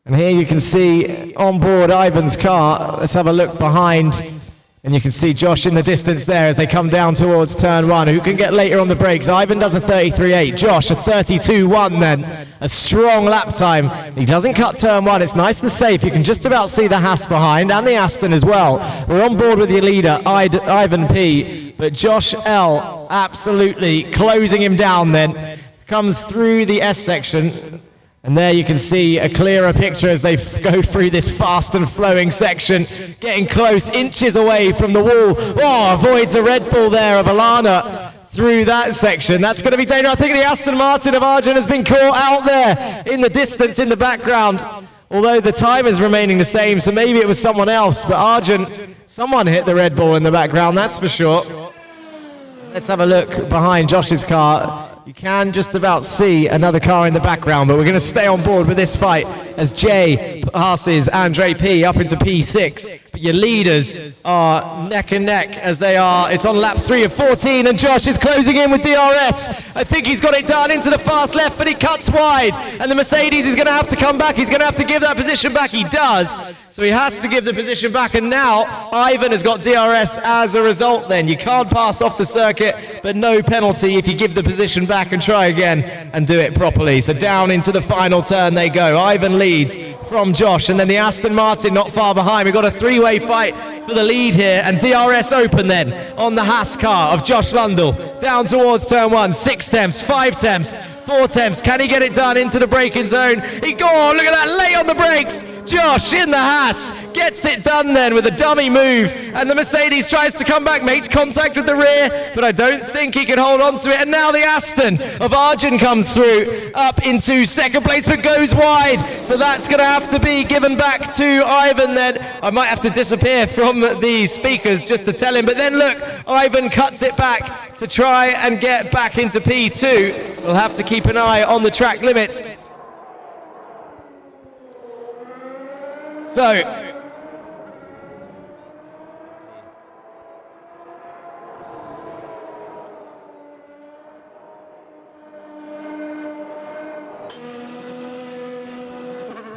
And here you can see on board Ivan's car. Let's have a look behind. And you can see Josh in the distance there as they come down towards turn one. Who can get later on the brakes? Ivan does a 33.8. Josh a 32.1 then. A strong lap time. He doesn't cut turn one. It's nice and safe. You can just about see the Haas behind and the Aston as well. We're on board with your leader, Ivan P. But Josh L absolutely closing him down then. Comes through the S section. And there you can see a clearer picture as they go through this fast and flowing section, getting close, inches away from the wall. Oh, avoids a Red Bull there of Alana through that section. That's going to be dangerous. I think the Aston Martin of Arjun has been caught out there in the distance in the background, although the time is remaining the same, so maybe it was someone else. But Arjun, someone hit the Red Bull in the background, that's for sure. Let's have a look behind Josh's car. You can just about see another car in the background, but we're going to stay on board with this fight as Jay passes Andre P up into P6. But your leaders are neck and neck as they are. It's on lap 3 of 14, and Josh is closing in with DRS. I think he's got it done into the fast left, but he cuts wide, and the Mercedes is going to have to come back. He's going to have to give that position back. He does, so he has to give the position back, and now Ivan has got DRS as a result then. You can't pass off the circuit, but no penalty if you give the position back and try again and do it properly. So down into the final turn they go. Ivan leads from Josh, and then the Aston Martin not far behind. We've got a three-way fight for the lead here, and DRS open then on the Haas car of Josh Lundell. Down towards turn one, 6 temps, 5 temps, 4 temps. Can he get it done into the braking zone? Look at that, late on the brakes. Josh in the Haas gets it done then with a dummy move, and the Mercedes tries to come back, makes contact with the rear, but I don't think he can hold on to it. And now the Aston of Arjun comes through up into second place, but goes wide, so that's going to have to be given back to Ivan then. I might have to disappear from the speakers just to tell him, but then look, Ivan cuts it back to try and get back into P2. We'll have to keep an eye on the track limits. So,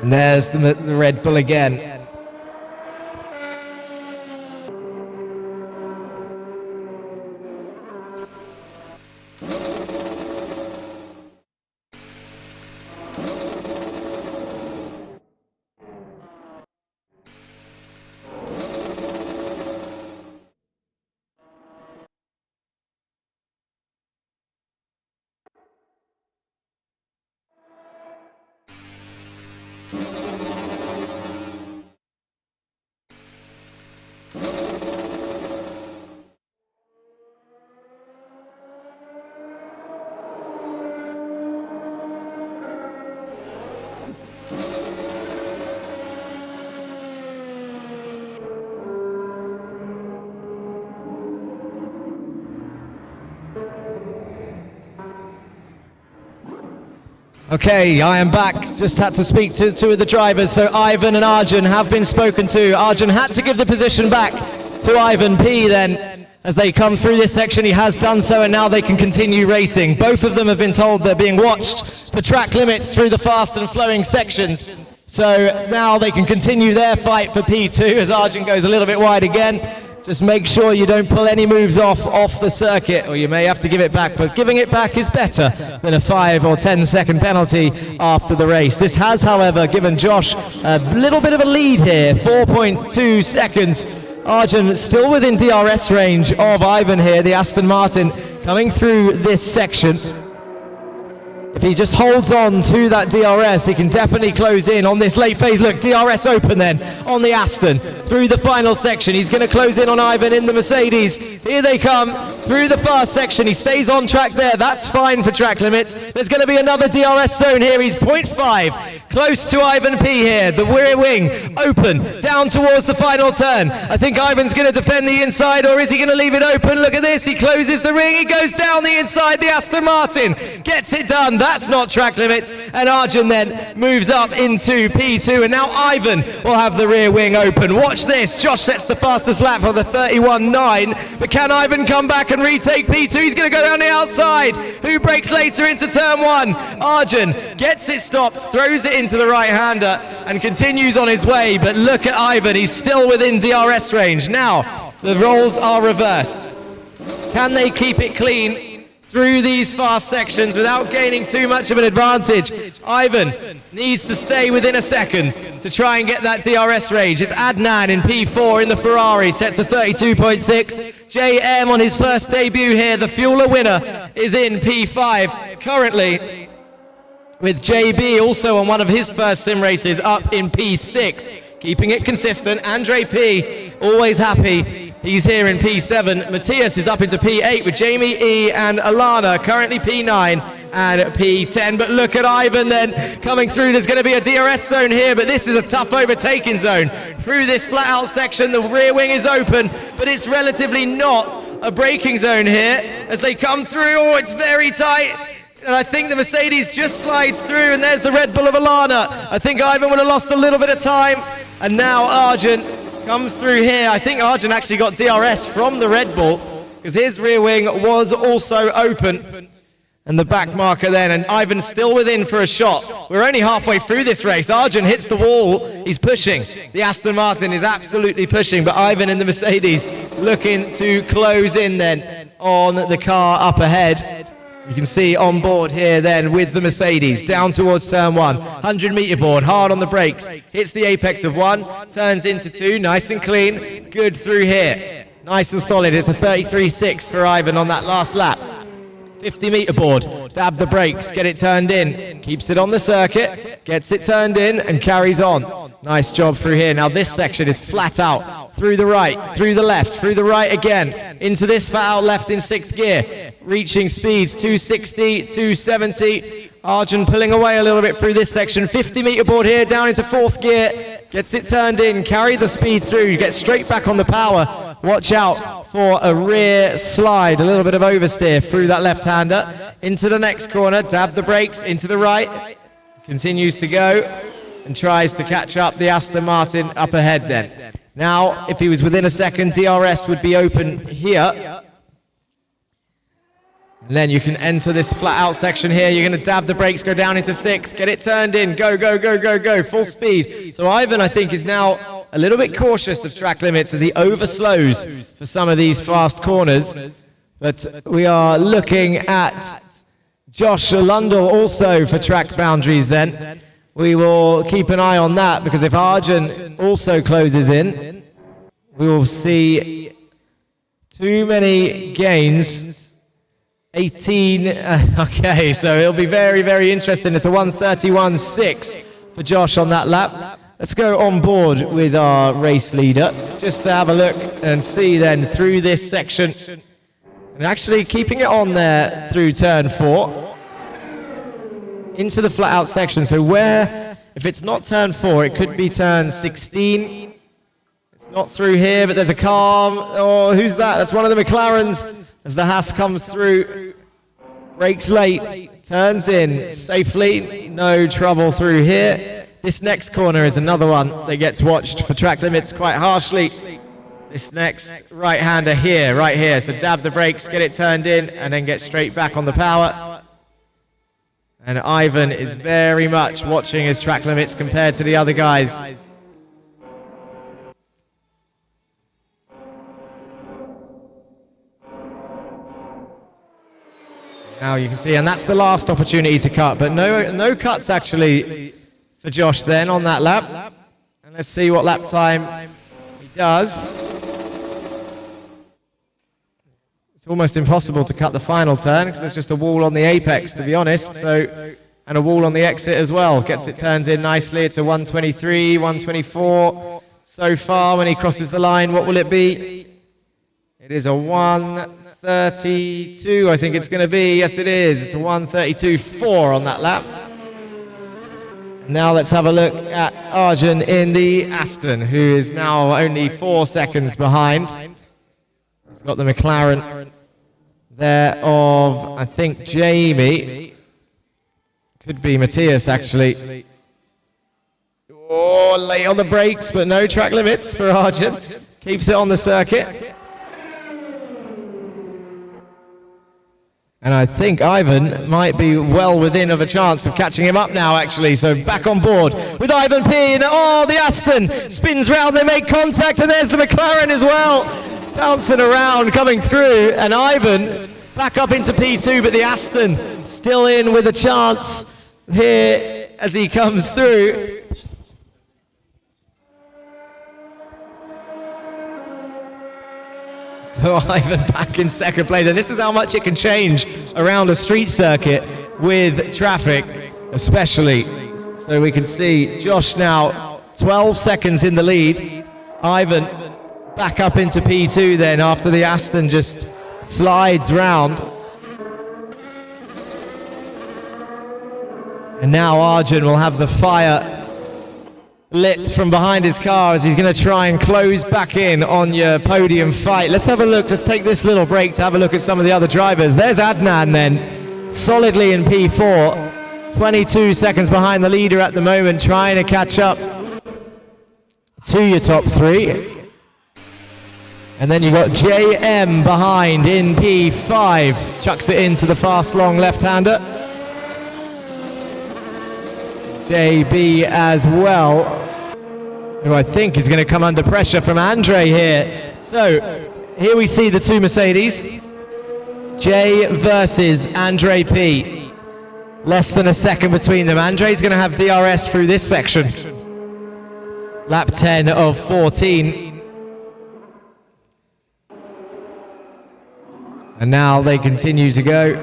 and there's the Red Bull again. Okay, I am back. Just had to speak to two of the drivers. So Ivan and Arjun have been spoken to. Arjun had to give the position back to Ivan P then. As they come through this section, he has done so, and now they can continue racing. Both of them have been told they're being watched for track limits through the fast and flowing sections. So now they can continue their fight for P2 as Arjun goes a little bit wide again. Just make sure you don't pull any moves off the circuit, or you may have to give it back, but giving it back is better than a 5 or 10 second penalty after the race. This has, however, given Josh a little bit of a lead here, 4.2 seconds. Arjun still within DRS range of Ivan here, the Aston Martin coming through this section. If he just holds on to that DRS, he can definitely close in on this late phase. Look, DRS open then on the Aston through the final section. He's going to close in on Ivan in the Mercedes. Here they come through the fast section. He stays on track there. That's fine for track limits. There's going to be another DRS zone here. He's 0.5. Close to Ivan P here. The rear wing open down towards the final turn. I think Ivan's going to defend the inside, or is he going to leave it open? Look at this. He closes the ring. He goes down the inside. The Aston Martin gets it done. That's not track limits. And Arjun then moves up into P2. And now Ivan will have the rear wing open. Watch this. Josh sets the fastest lap for the 31.9. But can Ivan come back and retake P2? He's going to go down the outside. Who breaks later into turn 1? Arjun gets it stopped, throws it into the right-hander and continues on his way. But look at Ivan. He's still within DRS range. Now, the roles are reversed. Can they keep it clean through these fast sections without gaining too much of an advantage? Ivan needs to stay within a second to try and get that DRS range. It's Adnan in P4 in the Ferrari, sets a 32.6. JM on his first debut here, the Fueler winner, is in P5 currently, with JB also on one of his first sim races up in P6. Keeping it consistent, Andre P, always happy. He's here in P7. Matthias is up into P8 with Jamie E and Alana, currently P9 and P10. But look at Ivan then coming through. There's going to be a DRS zone here, but this is a tough overtaking zone. Through this flat out section, the rear wing is open, but it's relatively not a braking zone here as they come through. Oh, it's very tight. And I think the Mercedes just slides through, and there's the Red Bull of Alana. I think Ivan would have lost a little bit of time. And now Arjun comes through here. I think Arjun actually got DRS from the Red Bull because his rear wing was also open. And the back marker then, and Ivan's still within for a shot. We're only halfway through this race. Arjun hits the wall. He's pushing. The Aston Martin is absolutely pushing, but Ivan and the Mercedes looking to close in then on the car up ahead. You can see on board here then with the Mercedes down towards turn 1. 100-meter board, hard on the brakes. Hits the apex of 1, turns into 2, nice and clean. Good through here. Nice and solid. It's a 33.6 for Ivan on that last lap. 50-meter board, dab the brakes, get it turned in. Keeps it on the circuit, gets it turned in and carries on. Nice job through here. Now this section is flat out. Through the right, through the left, through the right again. Into this flat out left in 6th gear. Reaching speeds 260, 270. Arjun pulling away a little bit through this section. 50-meter board here, down into 4th gear. Gets it turned in, carry the speed through. You get straight back on the power. Watch out for a rear slide, a little bit of oversteer through that left-hander. Into the next corner, dab the brakes, into the right. Continues to go and tries to catch up the Aston Martin up ahead then. Now, if he was within a second, DRS would be open here. And then you can enter this flat out section here. You're going to dab the brakes, go down into 6th, get it turned in, go, go, go, go, go, full speed. So Ivan, I think, is now a little bit cautious of track limits as he overslows for some of these fast corners. But we are looking at Josh Lundell also for track boundaries then. We will keep an eye on that because if Arjun also closes in, we will see too many gains. 18, okay, so it'll be very, very interesting. It's a 1:31.6 for Josh on that lap. Let's go on board with our race leader, just to have a look and see then through this section. And actually keeping it on there through turn 4. Into the flat out section, so where, if it's not turn 4, it could be turn 16. It's not through here, but there's a car. Oh, who's that? That's one of the McLarens as the Haas comes through. Brakes late, turns in safely, no trouble through here. This next corner is another one that gets watched for track limits quite harshly. This next right-hander here, right here. So dab the brakes, get it turned in, and then get straight back on the power. And Ivan is very much watching his track limits compared to the other guys. Now you can see, and that's the last opportunity to cut, but no cuts actually for Josh then on that lap. And let's see what lap time he does. It's almost impossible to cut the final turn because there's just a wall on the apex, to be honest. So, and a wall on the exit as well. Gets it turned in nicely. It's a 123, 124 so far. When he crosses the line, what will it be? It is a 132, I think it's going to be. Yes, it is. It's a 132.4 on that lap. Now let's have a look at Arjun in the Aston, who is now only 4 seconds behind. He's got the McLaren there of, I think, Jamie. Could be Matthias, actually. Oh, late on the brakes, but no track limits for Arjun. Keeps it on the circuit. And I think Ivan might be well within of a chance of catching him up now, actually. So back on board with Ivan P. And oh, the Aston spins round, they make contact, and there's the McLaren as well. Bouncing around, coming through, and Ivan back up into P2, but the Aston still in with a chance here as he comes through. So Ivan back in second place, and this is how much it can change around a street circuit with traffic, especially. So we can see Josh now 12 seconds in the lead. Ivan back up into P2 then after the Aston just slides round. And now Arjun will have the fire lit from behind his car as he's going to try and close back in on your podium fight. Let's have a look. Let's take this little break to have a look at some of the other drivers. There's Adnan then, solidly in P4. 22 seconds behind the leader at the moment, trying to catch up to your top three. And then you've got JM behind in P5. Chucks it into the fast, long left-hander. JB as well, who I think is going to come under pressure from Andre here. So here we see the two Mercedes. J versus Andre P. Less than a second between them. Andre's going to have DRS through this section. Lap 10 of 14. And now they continue to go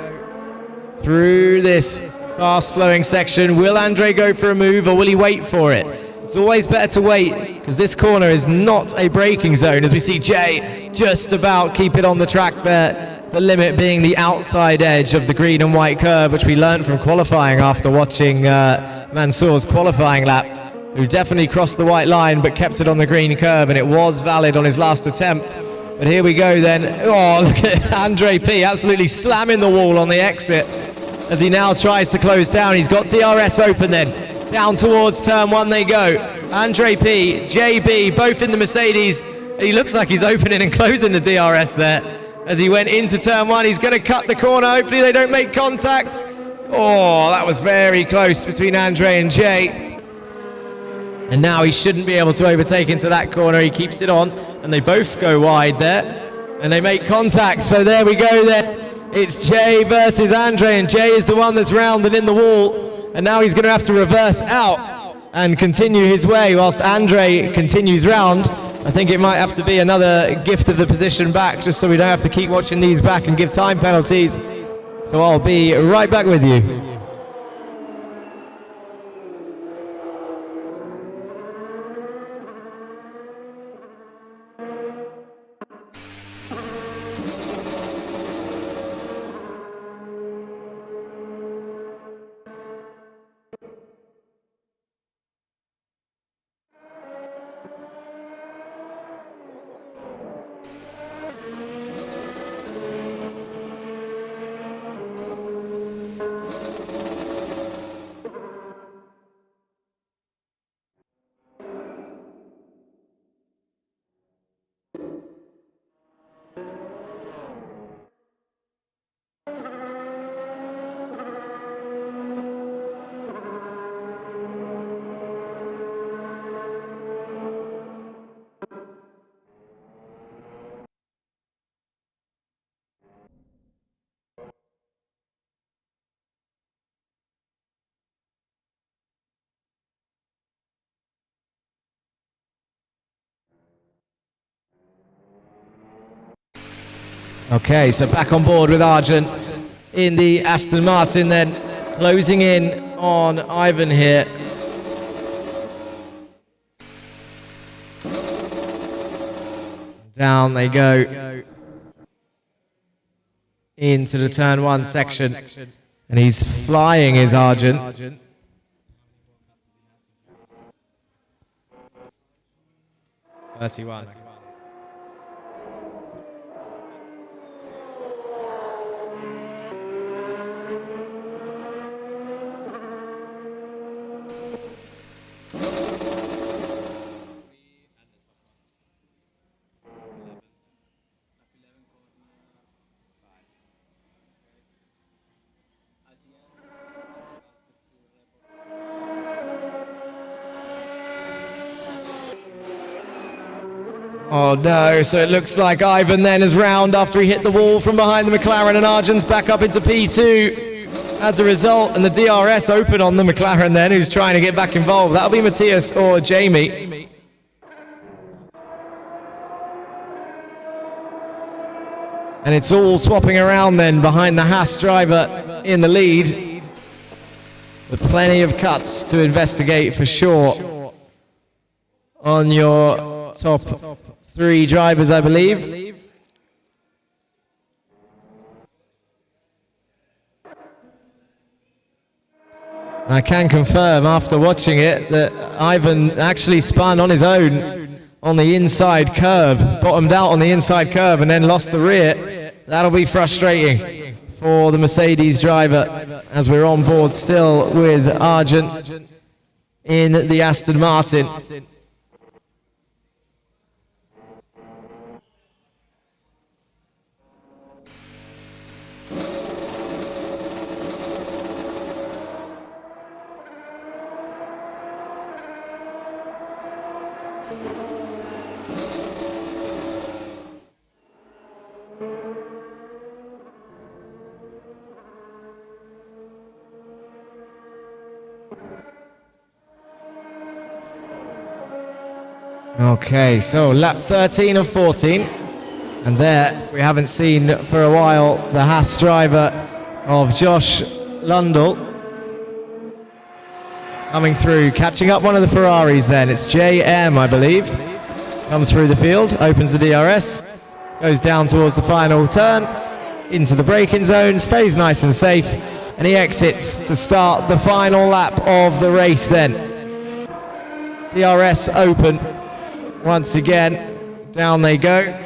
through this fast-flowing section. Will Andre go for a move, or will he wait for it? It's always better to wait, because this corner is not a braking zone, as we see Jay just about keep it on the track there. The limit being the outside edge of the green and white curve, which we learned from qualifying after watching Mansour's qualifying lap, who definitely crossed the white line but kept it on the green curve, and it was valid on his last attempt. But here we go then. Oh, look at Andre P absolutely slamming the wall on the exit as he now tries to close down. He's got DRS open then. Down towards turn one they go. Andre P, JB, both in the Mercedes. He looks like he's opening and closing the DRS there as he went into turn one. He's going to cut the corner. Hopefully they don't make contact. Oh, that was very close between Andre and Jay. And now he shouldn't be able to overtake into that corner. He keeps it on, and they both go wide there, and they make contact. So there we go then. It's Jay versus Andre, and Jay is the one that's round and in the wall, and now he's going to have to reverse out and continue his way whilst Andre continues round. I think it might have to be another gift of the position back, just so we don't have to keep watching these back and give time penalties. So I'll be right back with you. Okay, so back on board with Arjun in the Aston Martin then, closing in on Ivan here. Down they go into the turn one section, and he's flying his Arjun. (31). Oh no, so it looks like Ivan then is round after he hit the wall from behind the McLaren, and Arjun's back up into P2 as a result, and the DRS open on the McLaren then, who's trying to get back involved. That'll be Matthias or Jamie. And it's all swapping around then behind the Haas driver in the lead, with plenty of cuts to investigate for sure on your top three drivers, I believe. I can confirm after watching it that Ivan actually spun on his own on the inside curve, bottomed out on the inside curve and then lost the rear. That'll be frustrating for the Mercedes driver, as we're on board still with Arjun in the Aston Martin. Okay, so lap 13 of 14, and there we haven't seen for a while the Haas driver of Josh Lundell coming through, catching up one of the Ferraris then. It's JM, I believe, comes through the field, opens the DRS, goes down towards the final turn, into the braking zone, stays nice and safe, and he exits to start the final lap of the race then. DRS open. Once again, down they go.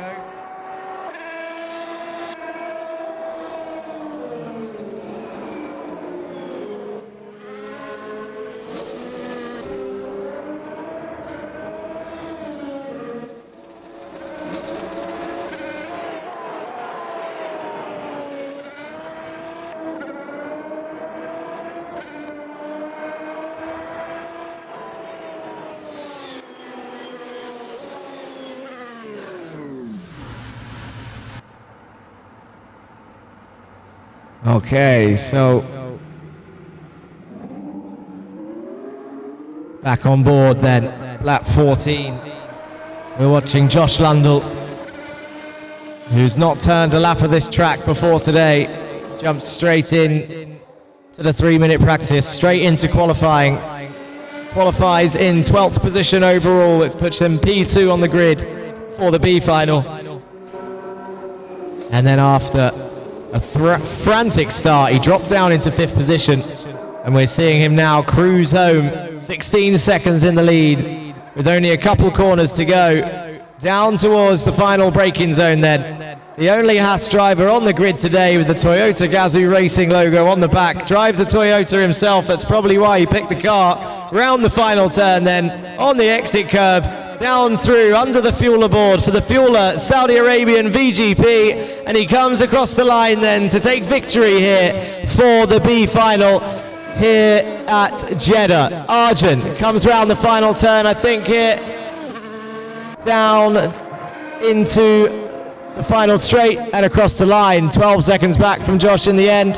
Okay, so back on board then, lap 14. We're watching Josh Lundell, who's not turned a lap of this track before today. Jumps straight in to the 3-minute practice, straight into qualifying. Qualifies in 12th position overall. It's put him P2 on the grid for the B final. And then after a frantic start, he dropped down into 5th position, and we're seeing him now cruise home, 16 seconds in the lead with only a couple corners to go, down towards the final braking zone then. The only Haas driver on the grid today with the Toyota Gazoo Racing logo on the back, drives a Toyota himself. That's probably why he picked the car. Round the final turn then, on the exit curb, down through under the fueler board for the fueler Saudi Arabian VGP, and he comes across the line then to take victory here for the B final here at Jeddah. Arjun comes round the final turn, I think, here down into the final straight and across the line, 12 seconds back from Josh in the end.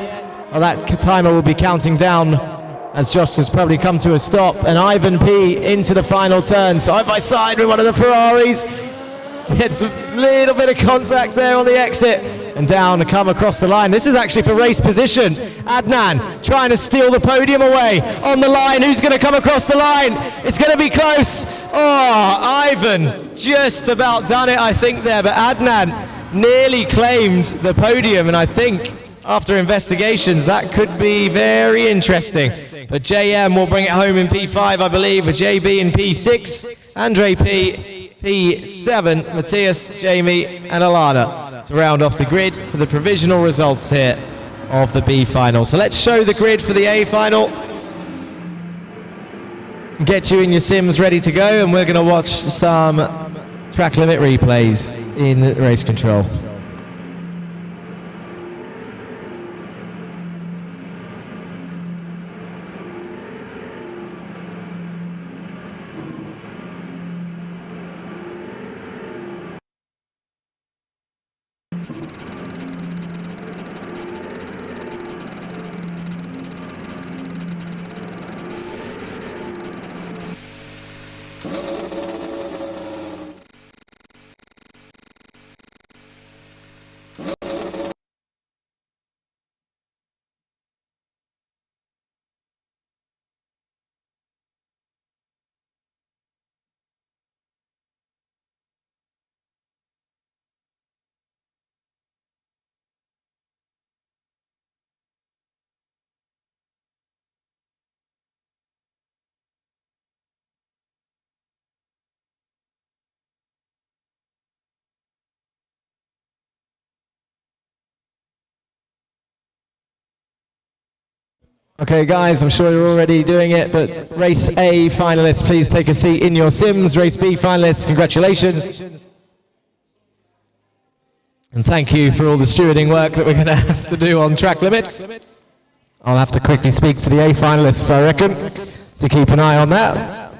Well, that timer will be counting down as Josh has probably come to a stop, and Ivan P into the final turn, side by side with one of the Ferraris. Gets a little bit of contact there on the exit and down to come across the line. This is actually for race position. Adnan trying to steal the podium away on the line. Who's going to come across the line? It's going to be close. Oh, Ivan just about done it, I think, there, but Adnan nearly claimed the podium, and I think after investigations that could be very interesting. But JM will bring it home in P5, I believe, with JB in P6, Andre P, P7, Matthias, Jamie and Alana to round off the grid for the provisional results here of the B final. So let's show the grid for the A final. Get you in your sims ready to go, and we're going to watch some track limit replays in race control. Okay guys, I'm sure you're already doing it, but Race A finalists, please take a seat in your sims. Race B finalists, congratulations. And thank you for all the stewarding work that we're going to have to do on track limits. I'll have to quickly speak to the A finalists, I reckon, so keep an eye on that.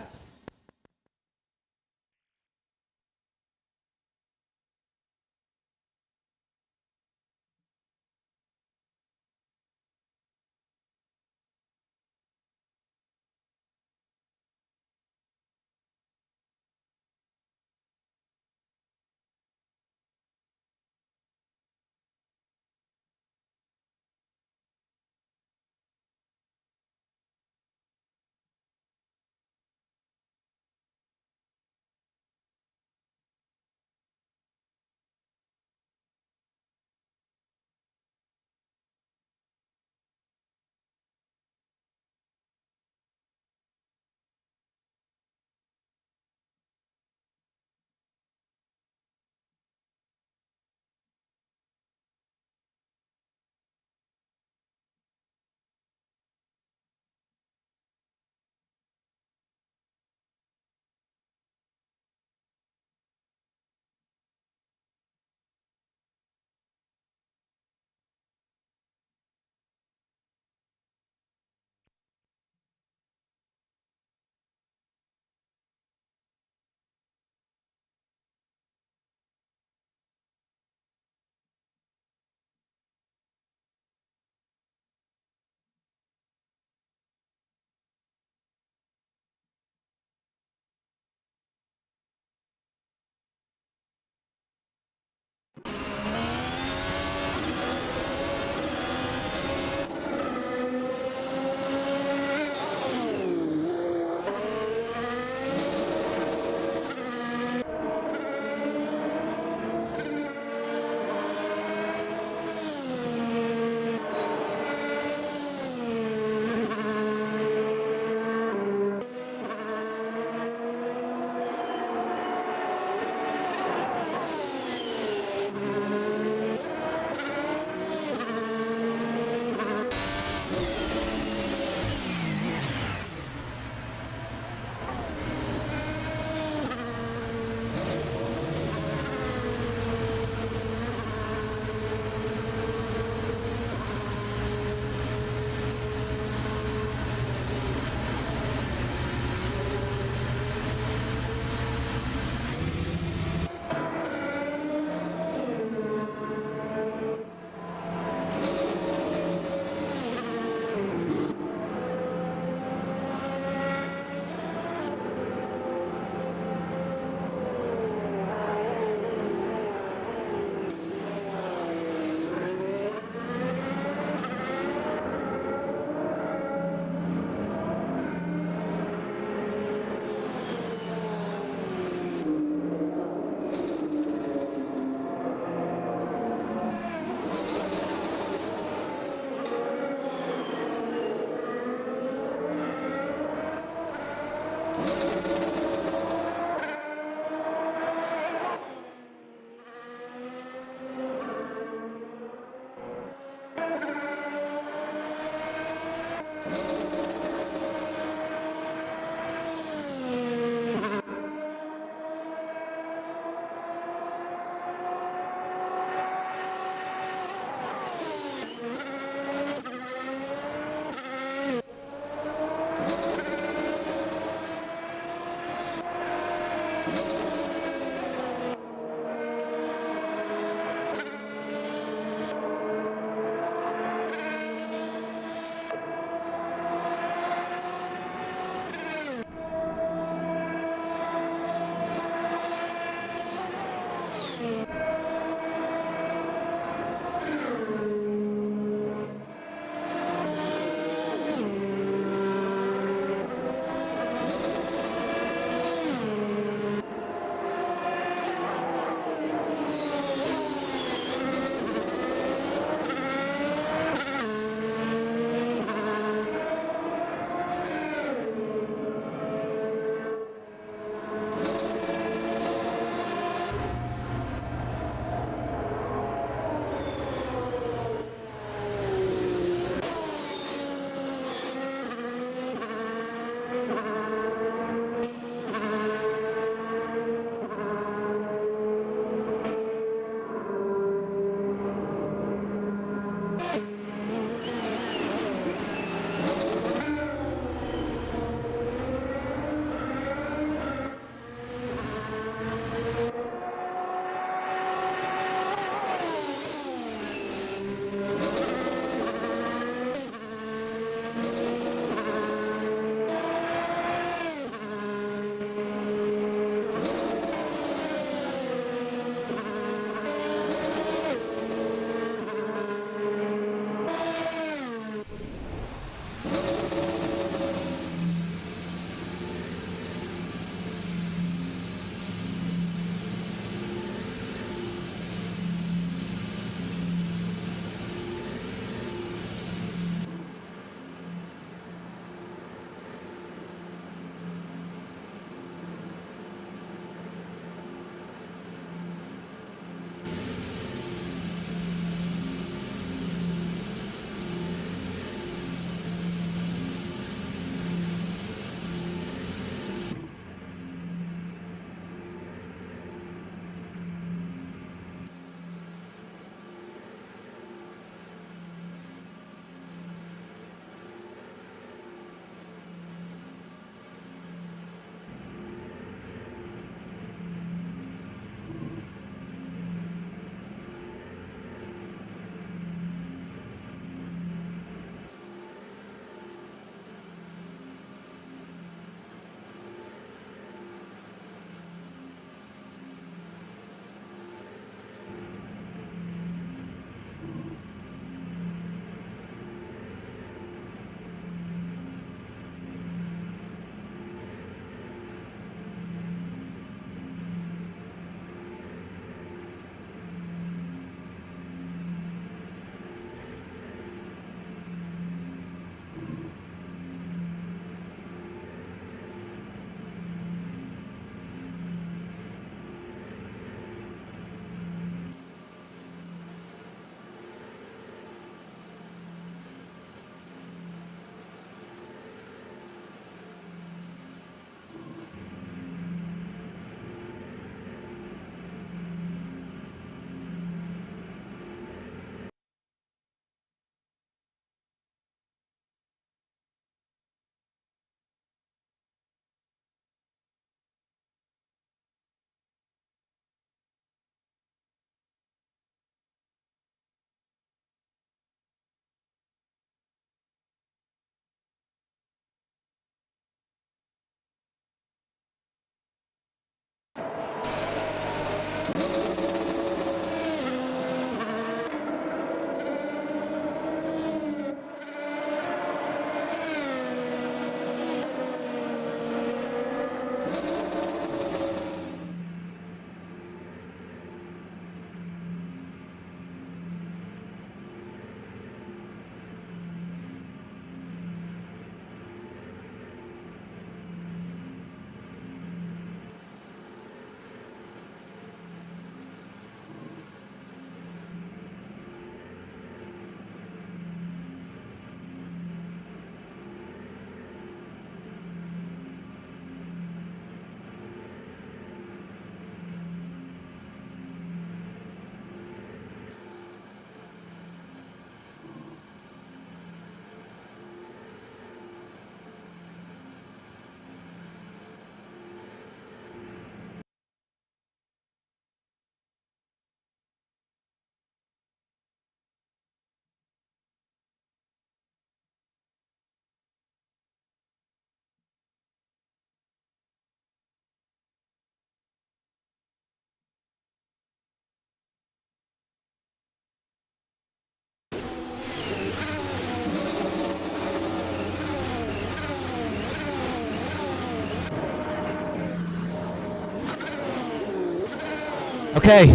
Okay,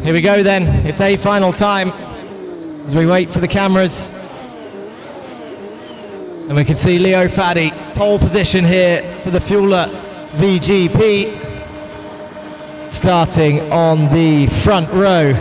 here we go then. It's a final time as we wait for the cameras. And we can see Leo Faddy, pole position here for the Fueler VGP. Starting on the front row.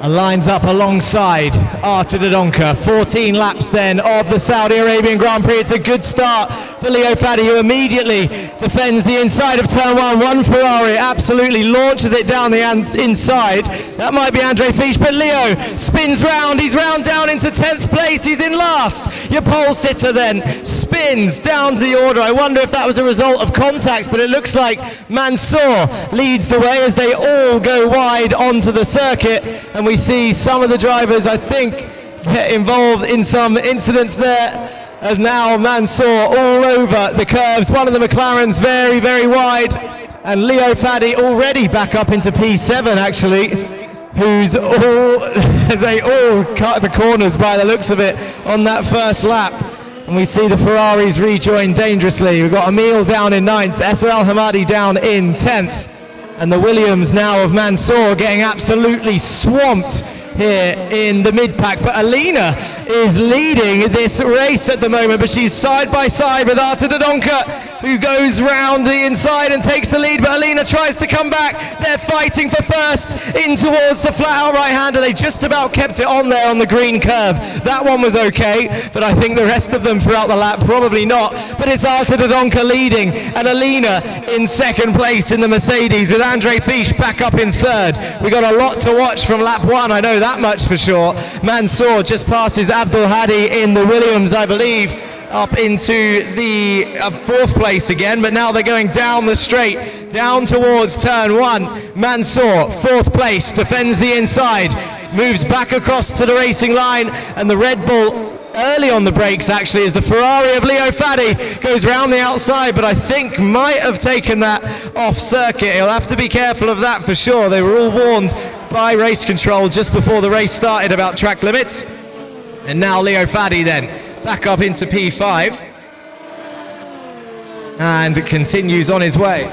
And lines up alongside Artur Dodonka. 14 laps then of the Saudi Arabian Grand Prix. It's a good start for Leo Faddy, who immediately defends the inside of turn one. One Ferrari absolutely launches it down the inside. That might be Andre Fisch, but Leo spins round. He's round down into 10th place. He's in last. Your pole sitter then spins down to the order. I wonder if that was a result of contacts, but it looks like Mansour leads the way as they all go wide onto the circuit. And we see some of the drivers, I think, get involved in some incidents there. As now Mansour all over the curves. One of the McLarens very, very wide. And Leo Faddy already back up into P7 actually. Who's all, they all cut the corners by the looks of it on that first lap. And we see the Ferraris rejoin dangerously. We've got Emil down in 9th, Esser Al Hamadi down in 10th. And the Williams now of Mansour getting absolutely swamped here in the mid-pack. But Alina is leading this race at the moment, but she's side by side with Artur Dodonka, who goes round the inside and takes the lead, but Alina tries to come back. They're fighting for first in towards the flat-out right-hander. They just about kept it on there on the green curve. That one was okay, but I think the rest of them throughout the lap, probably not. But it's Artur Dodonka leading, and Alina in second place in the Mercedes, with Andre Fisch back up in third. We got a lot to watch from lap one, I know that much for sure. Mansour just passes Abdul Hadi in the Williams, I believe, up into the fourth place again, but now they're going down the straight, down towards turn one. Mansour, fourth place, defends the inside, moves back across to the racing line, and the Red Bull early on the brakes actually, as the Ferrari of Leo Faddy goes round the outside, but I think might have taken that off circuit. He'll have to be careful of that for sure. They were all warned by race control just before the race started about track limits. And now Leo Faddy then back up into P5 and continues on his way.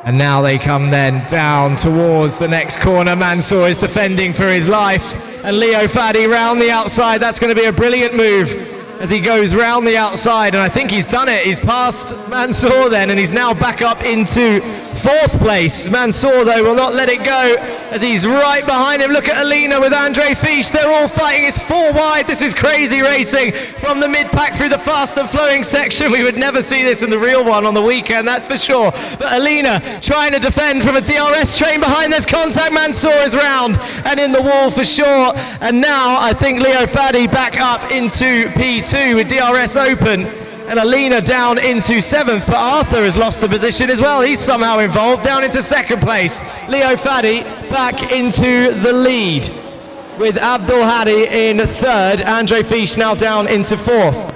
And now they come then down towards the next corner. Mansour is defending for his life, and Leo Faddy round the outside. That's going to be a brilliant move as he goes round the outside, and I think he's done it. He's passed Mansour then, and he's now back up into fourth place. Mansour though will not let it go as he's right behind him. Look at Alina with Andre Fisch. They're all fighting. It's four wide. This is crazy racing from the mid-pack through the fast and flowing section. We would never see this in the real one on the weekend, that's for sure. But Alina trying to defend from a DRS train behind. There's contact. Mansour is round and in the wall for sure. And now I think Leo Faddy back up into P2 with DRS open. And Alina down into 7th, but Arthur has lost the position as well. He's somehow involved, down into 2nd place. Leo Faddy back into the lead with Abdul Hadi in 3rd. Andre Fisch now down into 4th.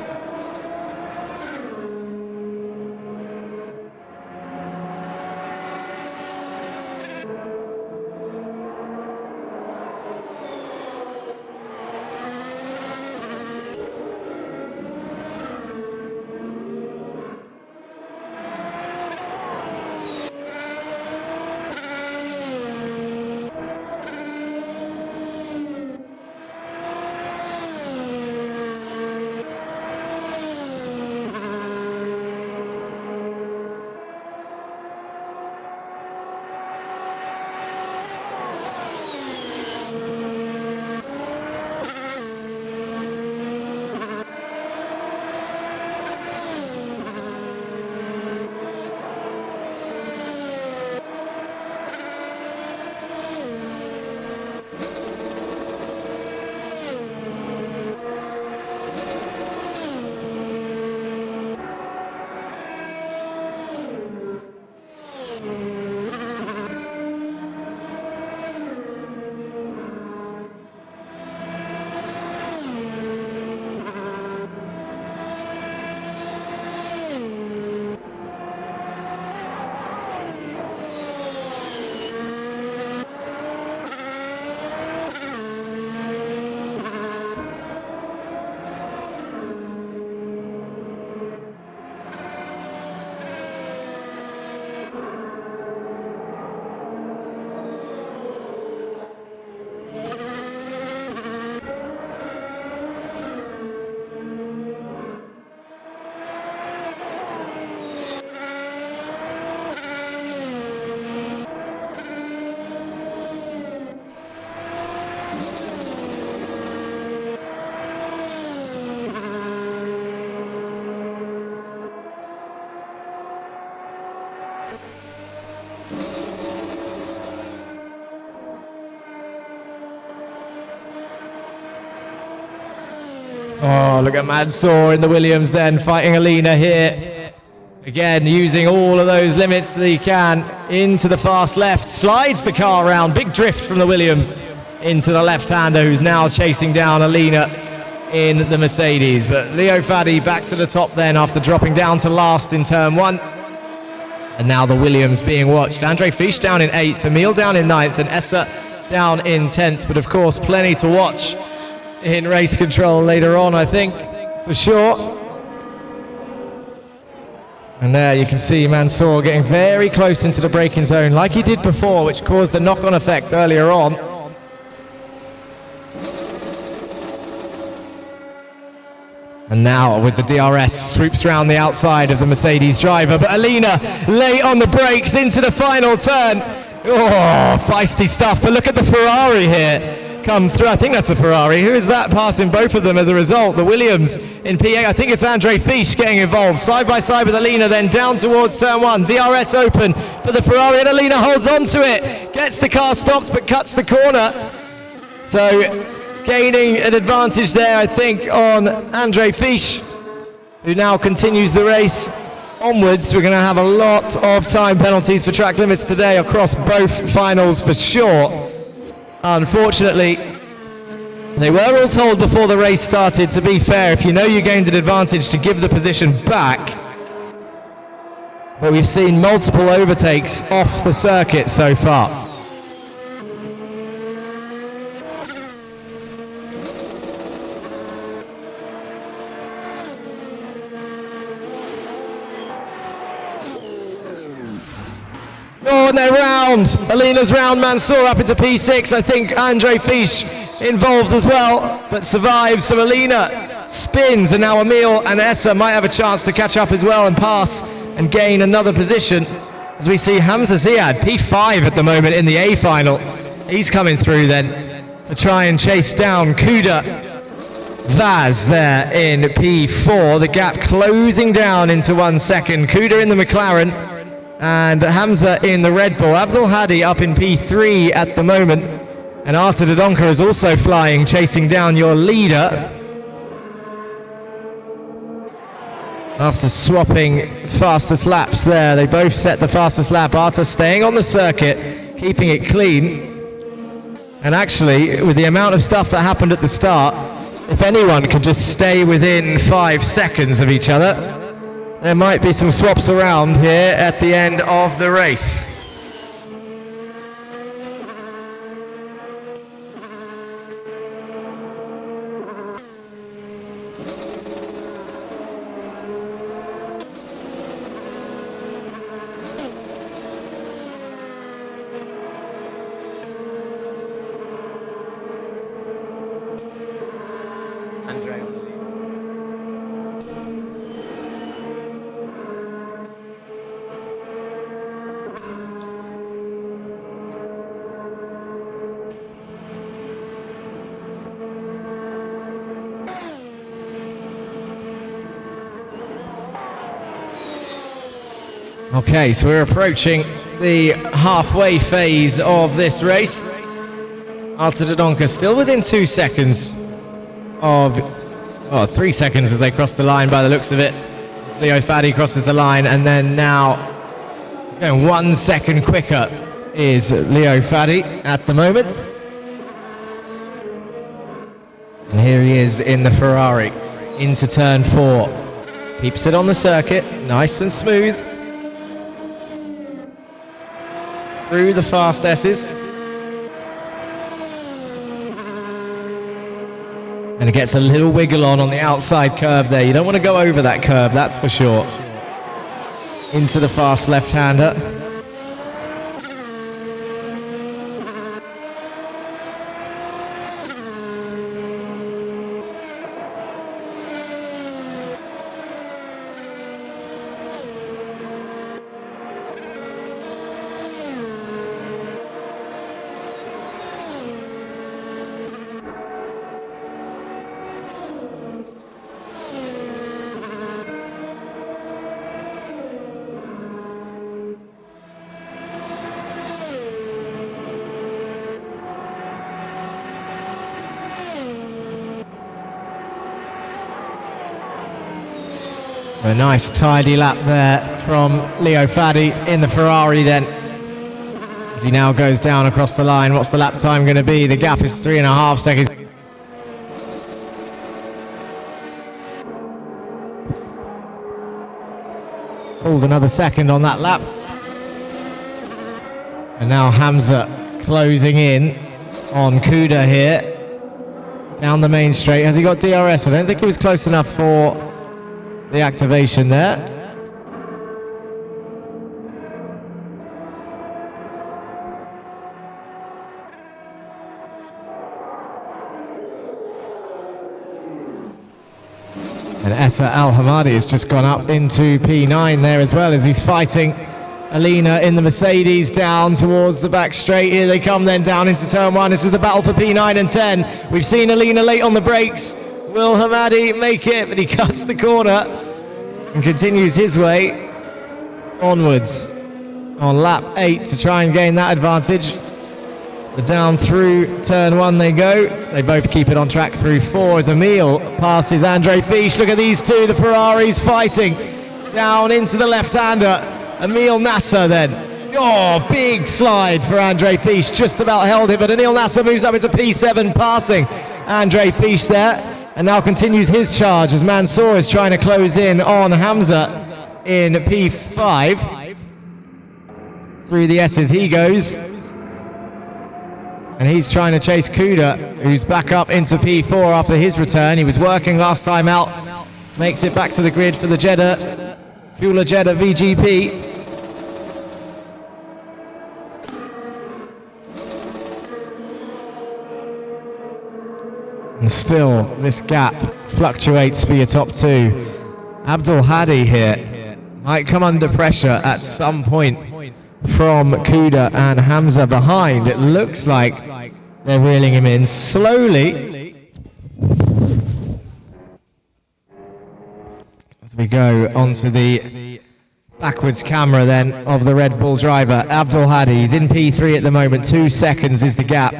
Oh, look at Mansour in the Williams then, fighting Alina here. Again, using all of those limits that he can into the fast left, slides the car around, big drift from the Williams into the left-hander who's now chasing down Alina in the Mercedes. But Leo Fadi back to the top then after dropping down to last in turn 1. And now the Williams being watched. Andre Fisch down in 8th, Emil down in 9th, and Essa down in 10th. But of course, plenty to watch in race control later on, I think, for sure. And there you can see Mansour getting very close into the braking zone like he did before, which caused a knock-on effect earlier on. And now with the DRS swoops around the outside of the Mercedes driver, but Alina late on the brakes into the final turn. Oh, feisty stuff, but look at the Ferrari here come through. I think that's a Ferrari. Who is that passing both of them as a result? The Williams in P8. I think it's Andre Fisch getting involved. Side by side with Alina, then down towards turn 1. DRS open for the Ferrari, and Alina holds on to it. Gets the car stopped, but cuts the corner. So gaining an advantage there, I think, on Andre Fisch, who now continues the race onwards. We're going to have a lot of time penalties for track limits today across both finals for sure. Unfortunately, they were all told before the race started, to be fair, if you know you gained an advantage, to give the position back. But we've seen multiple overtakes off the circuit so far. Oh, and they're round. Alina's round Mansour up into P6. I think Andre Fisch involved as well, but survives. So Alina spins, and now Emil and Essa might have a chance to catch up as well and pass and gain another position. As we see Hamza Ziad, P5 at the moment in the A final. He's coming through then to try and chase down Kuda Vaz there in P4. The gap closing down into 1 second. Kuda in the McLaren and Hamza in the Red Bull. Abdul Hadi up in P3 at the moment, and Arta Dodonka is also flying, chasing down your leader after swapping fastest laps there. They both set the fastest lap. Arta staying on the circuit, keeping it clean, and actually with the amount of stuff that happened at the start, if anyone could just stay within 5 seconds of each other, there might be some swaps around here at the end of the race. Okay, so we're approaching the halfway phase of this race. Arta Dodonka still within 2 seconds of, 3 seconds as they cross the line by the looks of it. Leo Fadi crosses the line, and then now he's going 1 second quicker is Leo Fadi at the moment. And here he is in the Ferrari into turn 4. Keeps it on the circuit, nice and smooth. Through the fast S's. And it gets a little wiggle on the outside curve there. You don't want to go over that curve, that's for sure. Into the fast left-hander. A nice tidy lap there from Leo Faddi in the Ferrari then. As he now goes down across the line, what's the lap time going to be? The gap is 3.5 seconds. Pulled another second on that lap. And now Hamza closing in on Kuda here. Down the main straight. Has he got DRS? I don't think he was close enough for the activation there. And Essa Al-Hamadi has just gone up into P9 there as well as he's fighting Alina in the Mercedes down towards the back straight. Here they come then down into turn 1. This is the battle for P9 and 10. We've seen Alina late on the brakes. Will Hamadi make it? But he cuts the corner and continues his way onwards on lap 8 to try and gain that advantage. So down through turn 1 they go. They both keep it on track through 4 as Emil passes Andre Fisch. Look at these two, the Ferraris fighting down into the left-hander. Emil Nasser then. Oh, big slide for Andre Fisch. Just about held it, but Emil Nasser moves up into P7, passing Andre Fisch there. And now continues his charge as Mansour is trying to close in on Hamza in P5. Through the S's he goes. And he's trying to chase Kuda, who's back up into P4 after his return. He was working last time out. Makes it back to the grid for the Jeddah. Fueler Jeddah VGP. And still, this gap fluctuates for your top two. Abdul Hadi here might come under pressure at some point from Kuda and Hamza behind. It looks like they're reeling him in slowly. As we go onto the backwards camera then of the Red Bull driver, Abdul Hadi. He's in P3 at the moment. 2 seconds is the gap.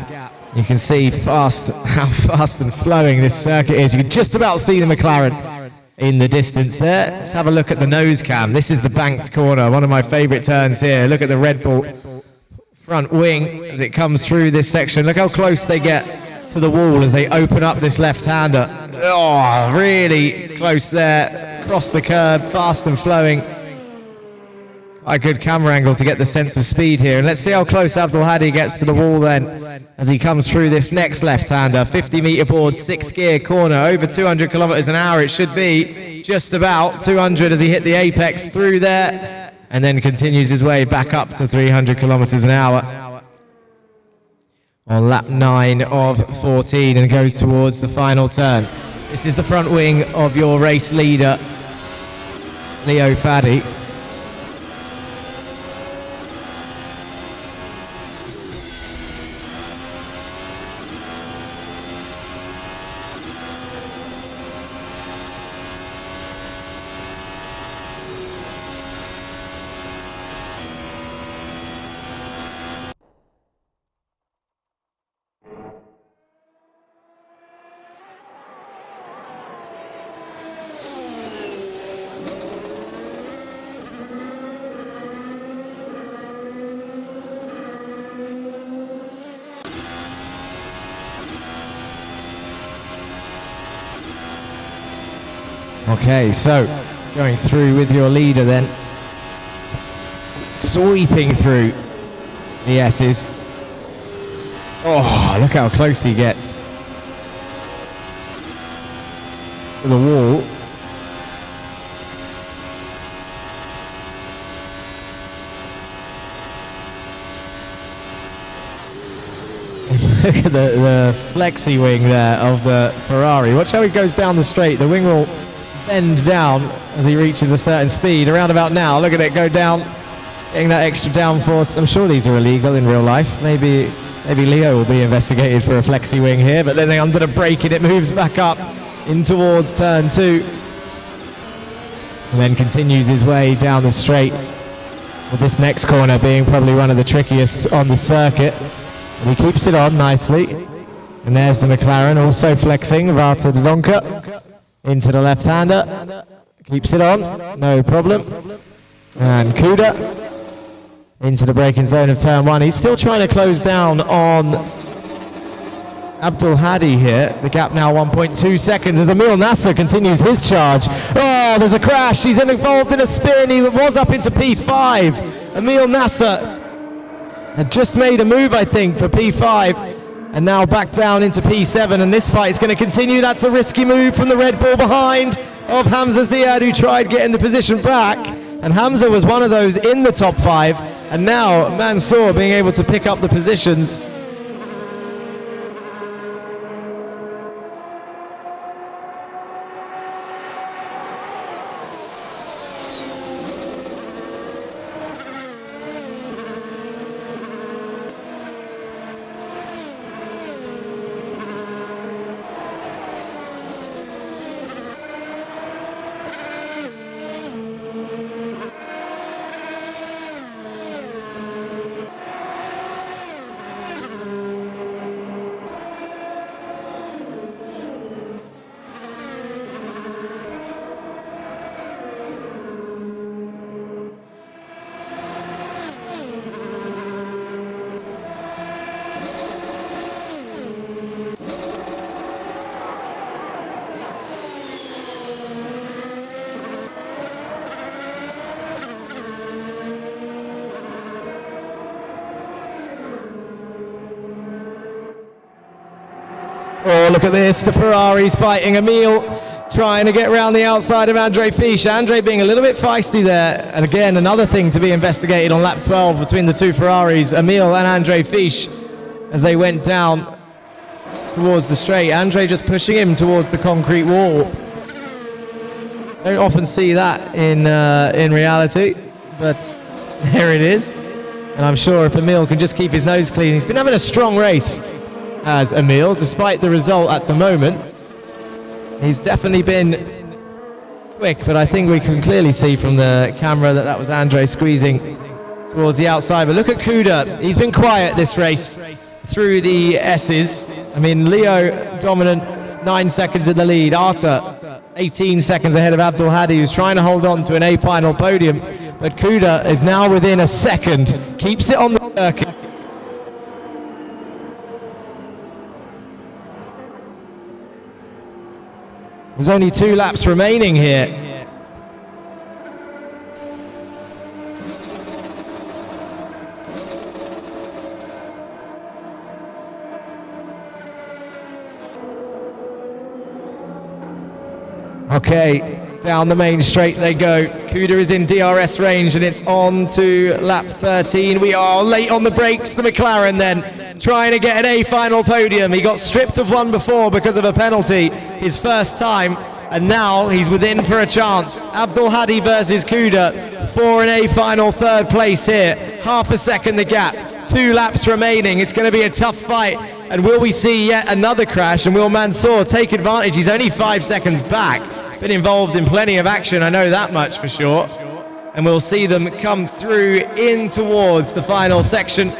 You can see how fast and flowing this circuit is. You can just about see the McLaren in the distance there. Let's have a look at the nose cam. This is the banked corner, one of my favorite turns here. Look at the Red Bull front wing as it comes through this section. Look how close they get to the wall as they open up this left-hander. Oh, really close there. Across the curb, fast and flowing. Quite a good camera angle to get the sense of speed here. And let's see how close Abdul Hadi gets to the wall then as he comes through this next left-hander. 50-meter board, 6th gear corner, over 200 kilometers an hour. It should be just about 200 as he hit the apex through there and then continues his way back up to 300 kilometers an hour on lap 9 of 14 and goes towards the final turn. This is the front wing of your race leader, Leo Faddi. Okay, so going through with your leader then, sweeping through the S's. Oh, look how close he gets to the wall. Look at the flexi wing there of the Ferrari. Watch how he goes down the straight. The wing will bend down as he reaches a certain speed. Around about now, look at it go down, getting that extra downforce. I'm sure these are illegal in real life. Maybe Leo will be investigated for a flexi wing here, but then under the brake it moves back up in towards turn 2 and then continues his way down the straight, with this next corner being probably one of the trickiest on the circuit. And he keeps it on nicely, and there's the McLaren also flexing, Varta Donka into the left-hander. Keeps it on, no problem. And Kuda into the braking zone of turn 1. He's still trying to close down on Abdul Hadi here. The gap now 1.2 seconds as Emil Nasser continues his charge. Oh, there's a crash. He's involved in a spin. He was up into P5. Emil Nasser had just made a move, I think, for P5 and now back down into P7, and this fight is going to continue. That's a risky move from the Red Bull behind of Hamza Ziad, who tried getting the position back, and Hamza was one of those in the top 5, and now Mansour being able to pick up the positions. Oh, look at this, the Ferrari's fighting. Emil trying to get around the outside of Andre Fisch. Andre being a little bit feisty there. And again, another thing to be investigated on lap 12 between the two Ferraris, Emil and Andre Fisch, as they went down towards the straight. Andre just pushing him towards the concrete wall. Don't often see that in reality, but there it is. And I'm sure if Emil can just keep his nose clean, he's been having a strong race as Emil, despite the result at the moment. He's definitely been quick, but I think we can clearly see from the camera that that was Andre squeezing towards the outside. But look at Kuda, he's been quiet this race through the S's. I mean, Leo dominant, 9 seconds in the lead. Arta 18 seconds ahead of Abdul Hadi, who's trying to hold on to an A final podium, but Kuda is now within a second, keeps it on the circuit. There's only 2 laps remaining here. Okay, down the main straight they go. Kuda is in DRS range and it's on to lap 13. We are late on the brakes. The McLaren then trying to get an A final podium. He got stripped of one before because of a penalty, his first time, and now he's within for a chance. Abdul Hadi versus Kuda for an A final third place here. Half a second the gap, 2 laps remaining. It's going to be a tough fight. And will we see yet another crash? And will Mansour take advantage? He's only 5 seconds back. Been involved in plenty of action, I know that much for sure. And we'll see them come through in towards the final section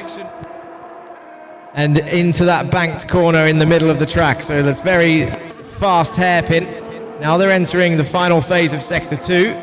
and into that banked corner in the middle of the track. So that's very fast hairpin. Now they're entering the final phase of Sector 2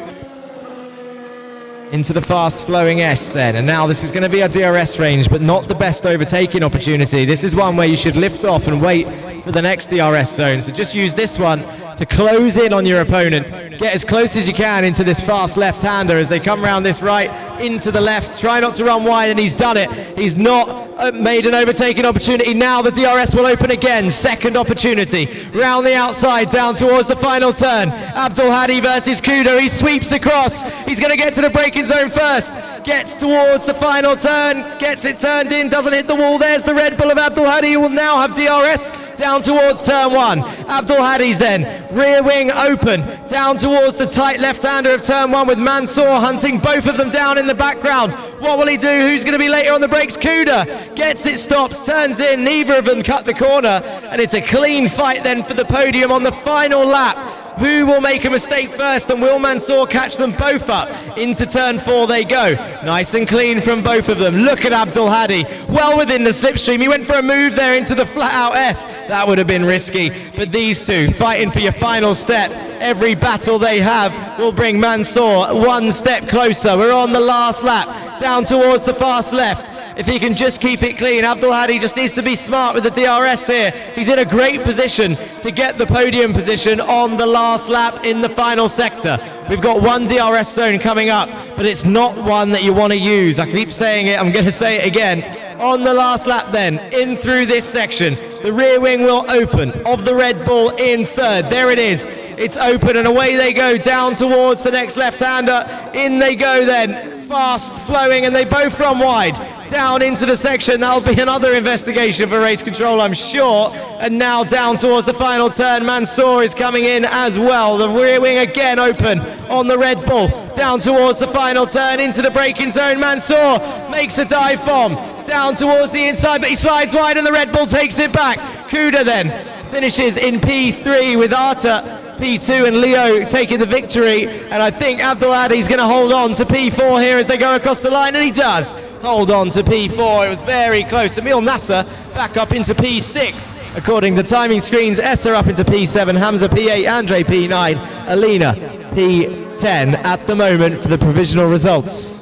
into the fast flowing S then. And now this is going to be a DRS range, but not the best overtaking opportunity. This is one where you should lift off and wait for the next DRS zone. So just use this one to close in on your opponent. Get as close as you can into this fast left-hander as they come round this right into the left. Try not to run wide, and he's done it. He's not made an overtaking opportunity. Now the DRS will open again. Second opportunity. Round the outside, down towards the final turn. Abdul Hadi versus Kuda. He sweeps across. He's going to get to the braking zone first. Gets towards the final turn. Gets it turned in. Doesn't hit the wall. There's the Red Bull of Abdul Hadi, who will now have DRS down towards turn 1. Abdul Hadi's then rear wing open down towards the tight left-hander of turn 1 with Mansour hunting both of them down in the background. What will he do? Who's going to be later on the brakes? Kuda gets it stopped, turns in. Neither of them cut the corner, and it's a clean fight then for the podium on the final lap. Who will make a mistake first, and will Mansour catch them both up? Into turn 4 they go. Nice and clean from both of them. Look at Abdul Hadi, well within the slipstream. He went for a move there into the flat-out S. That would have been risky, but these two fighting for your final step. Every battle they have will bring Mansour one step closer. We're on the last lap, down towards the fast left. If he can just keep it clean, Abdul Hadi just needs to be smart with the DRS here. He's in a great position to get the podium position on the last lap in the final sector. We've got one DRS zone coming up, but it's not one that you want to use. I keep saying it, I'm going to say it again. On the last lap then, in through this section, the rear wing will open of the Red Bull in third. There it is. It's open and away they go down towards the next left-hander. In they go then, fast flowing, and they both run wide. Down into the section, that'll be another investigation for race control, I'm sure. And now down towards the final turn, Mansour is coming in as well. The rear wing again open on the Red Bull. Down towards the final turn, into the braking zone. Mansour makes a dive bomb. Down towards the inside, but he slides wide and the Red Bull takes it back. Kuda then finishes in P3 with Arta P2 and Leo taking the victory, and I think Abdul Hadi's going to hold on to P4 here as they go across the line, and he does hold on to P4. It was very close. Emil Nasser back up into P6 according to timing screens. Esser up into P7, Hamza P8, Andre P9, Alina P10 at the moment for the provisional results.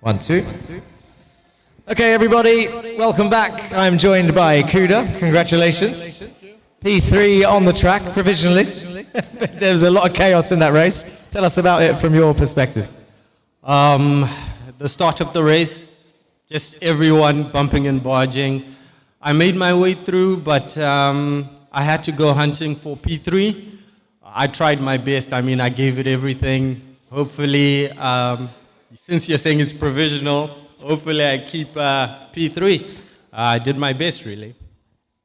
1, 2. Okay, everybody, welcome back. I'm joined by Kuda. Congratulations. P3 on the track, provisionally. There was a lot of chaos in that race. Tell us about it from your perspective. The start of the race, just everyone bumping and barging. I made my way through, but I had to go hunting for P3. I tried my best. I mean, I gave it everything. Hopefully, since you're saying it's provisional, hopefully I keep P3. I did my best, really.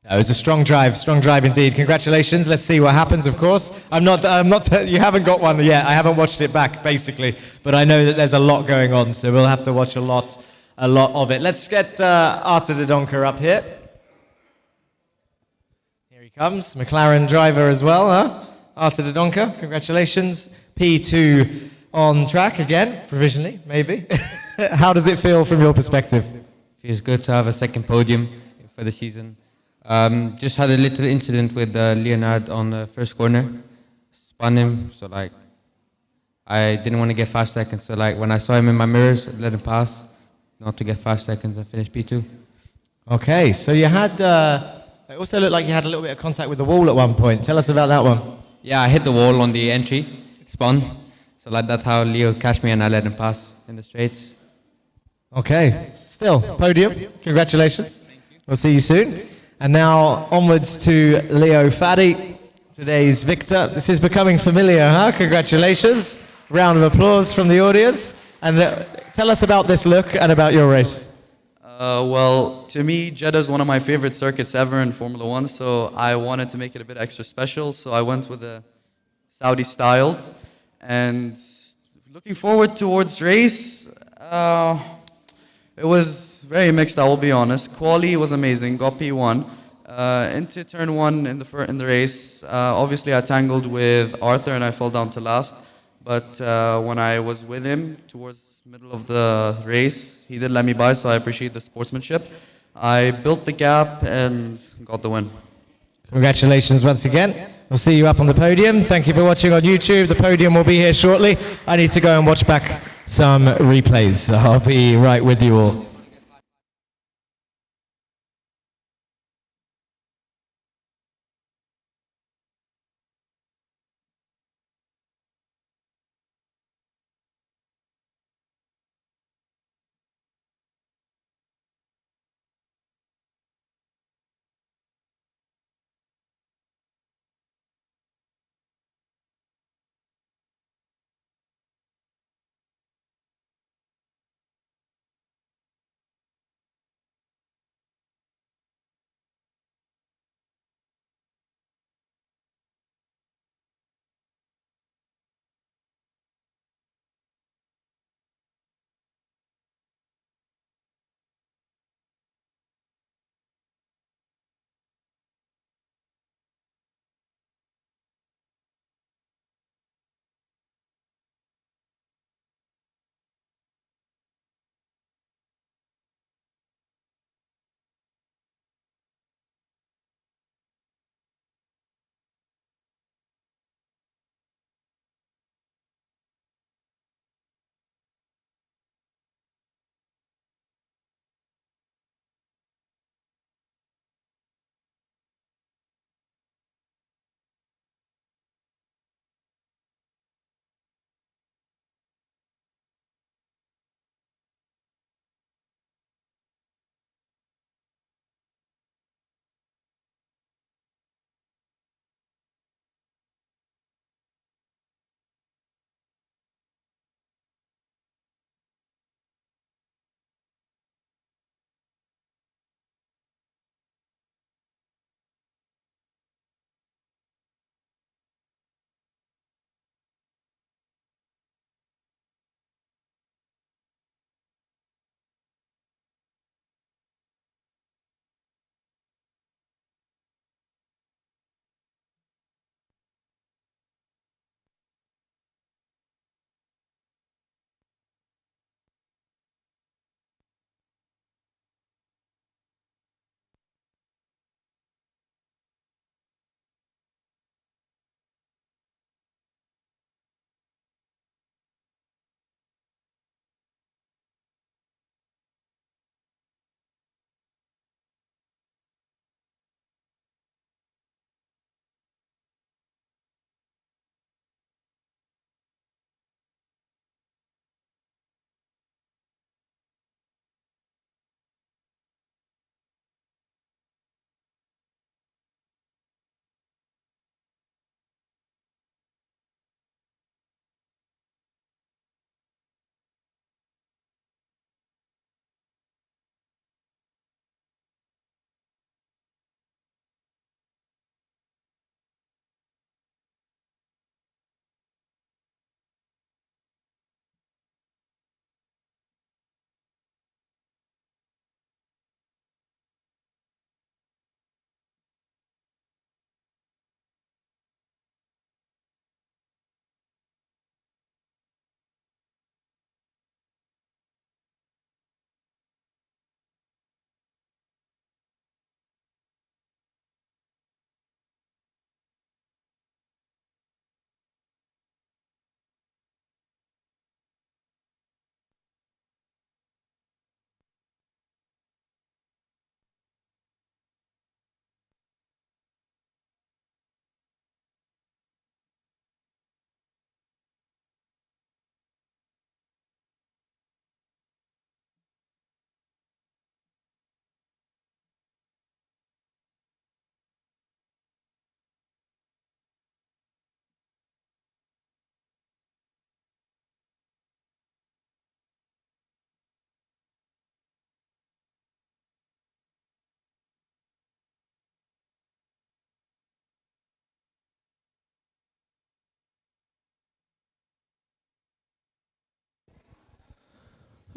It was a strong drive indeed. Congratulations. Let's see what happens, of course. You haven't got one yet. I haven't watched it back, basically. But I know that there's a lot going on, so we'll have to watch a lot of it. Let's get Arthur de Donker up here. Here he comes. McLaren driver as well, huh? Arthur de Donker, congratulations. P2 on track again, provisionally, maybe. How does it feel from your perspective? Feels good to have a second podium for the season. Just had a little incident with Leonard on the first corner. Spun him, so like I didn't want to get 5 seconds. So like when I saw him in my mirrors, I let him pass, not to get 5 seconds and finish P2. Okay, so you had, it also looked like you had a little bit of contact with the wall at one point. Tell us about that one. Yeah, I hit the wall on the entry, spun. So like that's how Leo catch me and I let him pass in the straights. Okay, still, podium. Congratulations. We'll see you soon. And now onwards to Leo Faddy, today's victor. This is becoming familiar, huh? Congratulations. Round of applause from the audience. And tell us about this look and about your race. Well, to me, Jeddah is one of my favorite circuits ever in Formula One, so I wanted to make it a bit extra special. So I went with a Saudi styled. And looking forward towards race, it was very mixed, I will be honest. Quali was amazing, got P1. Into turn 1 in the race, obviously I tangled with Arthur and I fell down to last. But when I was with him towards the middle of the race, he did let me by, so I appreciate the sportsmanship. I built the gap and got the win. Congratulations once again. We'll see you up on the podium. Thank you for watching on YouTube. The podium will be here shortly. I need to go and watch back some replays, so I'll be right with you all.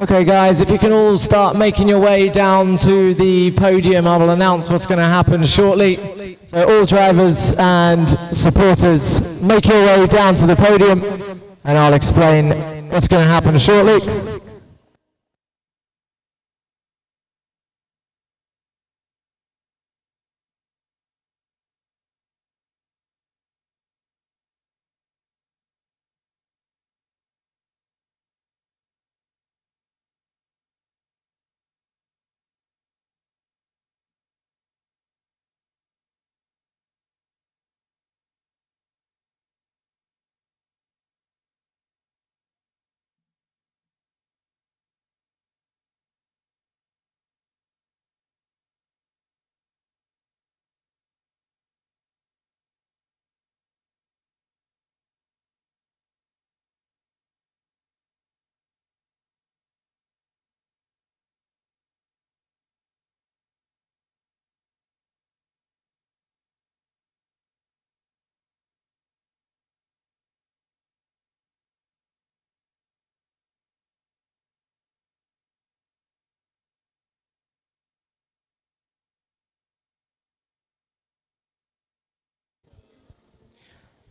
Okay guys, if you can all start making your way down to the podium, I will announce what's going to happen shortly. So all drivers and supporters, make your way down to the podium and I'll explain what's going to happen shortly.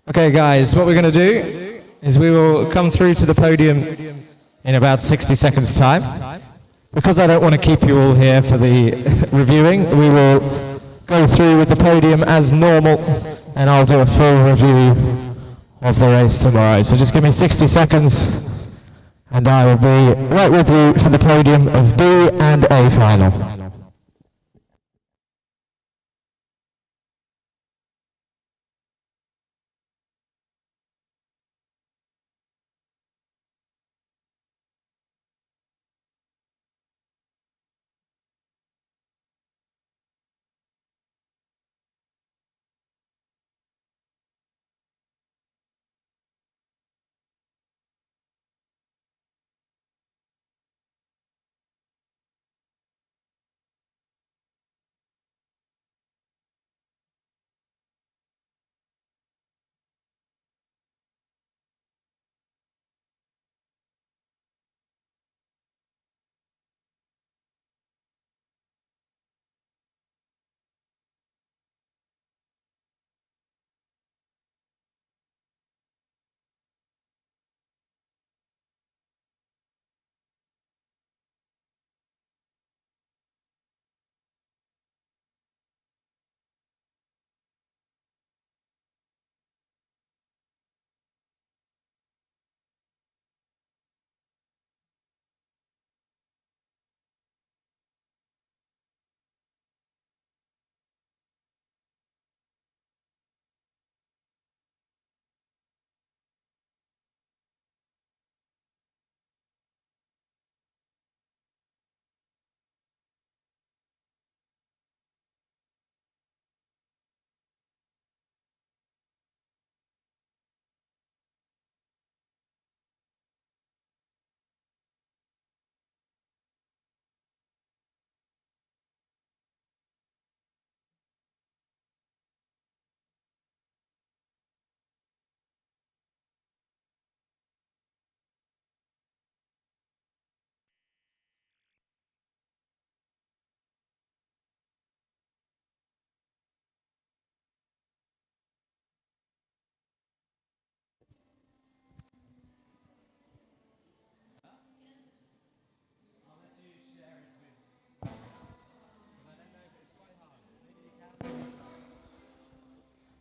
Okay guys, what we're going to do is we will come through to the podium in about 60 seconds time. Because I don't want to keep you all here for the reviewing, we will go through with the podium as normal and I'll do a full review of the race tomorrow. So just give me 60 seconds and I will be right with you for the podium of B and A final.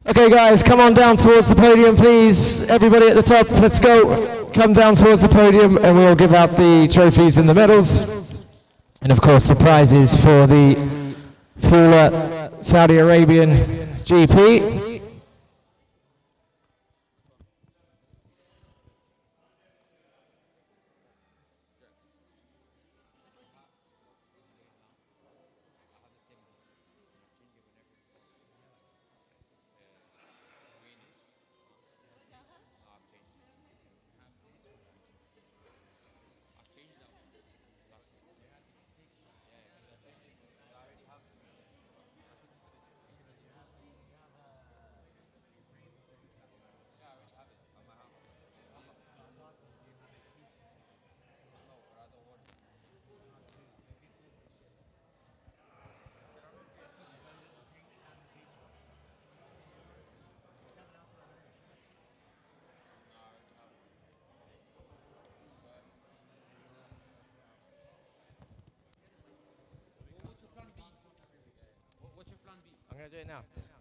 Okay guys, come on down towards the podium please. Everybody at the top, let's go. Come down towards the podium and we'll give out the trophies and the medals. And of course the prizes for the Fula Saudi Arabian GP.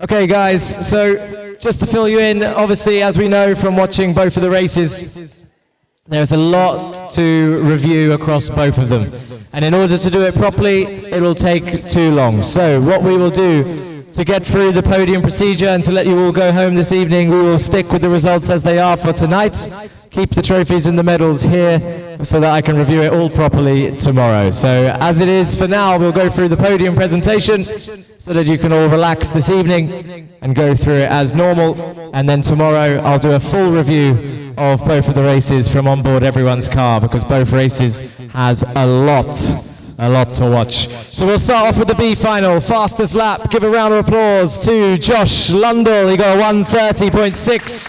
Okay, guys, so just to fill you in, obviously, as we know from watching both of the races, there's a lot to review across both of them. And in order to do it properly, it will take too long. So what we will do to get through the podium procedure and to let you all go home this evening, we will stick with the results as they are for tonight. Keep the trophies and the medals here so that I can review it all properly tomorrow. So as it is for now, we'll go through the podium presentation so that you can all relax this evening and go through it as normal. And then tomorrow I'll do a full review of both of the races from onboard everyone's car, because both races has a lot to watch. So we'll start off with the B final, fastest lap. Give a round of applause to Josh Lundell. He got a 1:30.6.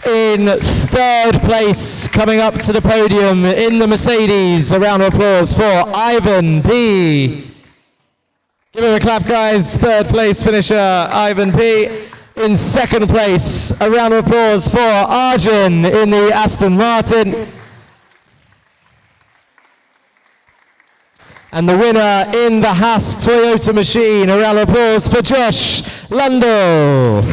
In third place, coming up to the podium in the Mercedes. A round of applause for Ivan P. Give him a clap, guys. Third place finisher, Ivan P. In second place, a round of applause for Arjun in the Aston Martin. And the winner in the Haas Toyota machine, a round of applause for Josh Lundell.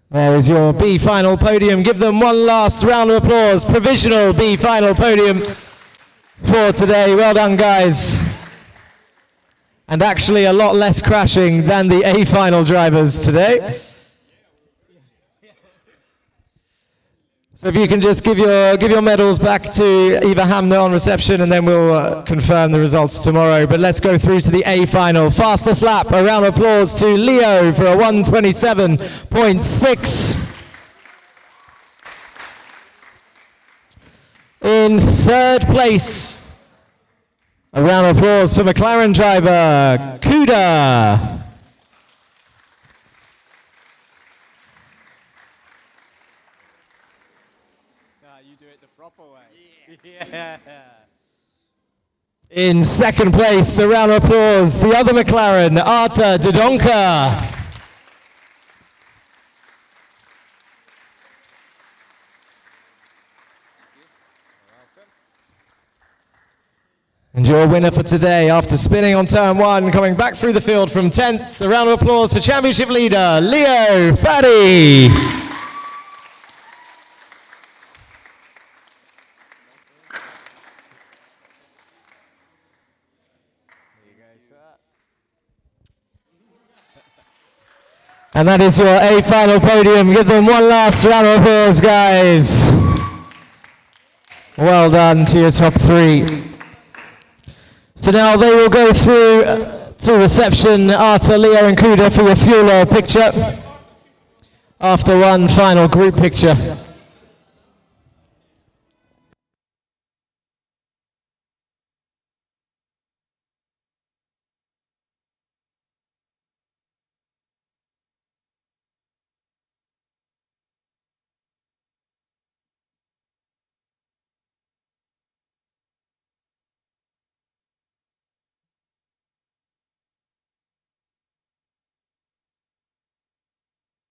There is your B final podium. Give them one last round of applause. Provisional B final podium for today. Well done, guys. And actually a lot less crashing than the A final drivers today. So if you can just give your medals back to Eva Hamner on reception, and then we'll confirm the results tomorrow. But let's go through to the A final. Fastest lap, a round of applause to Leo for a 1:27.6. In third place, a round of applause for McLaren driver Kuda. In second place, a round of applause, the other McLaren, Arta Dodonka. And your winner for today, after spinning on turn one, coming back through the field from 10th, a round of applause for championship leader, Leo Fadi. And that is your A final podium. Give them one last round of applause, guys. Well done to your top three. So now they will go through to reception, Arta, Leo and Kuda for your fuel oil picture after one final group picture.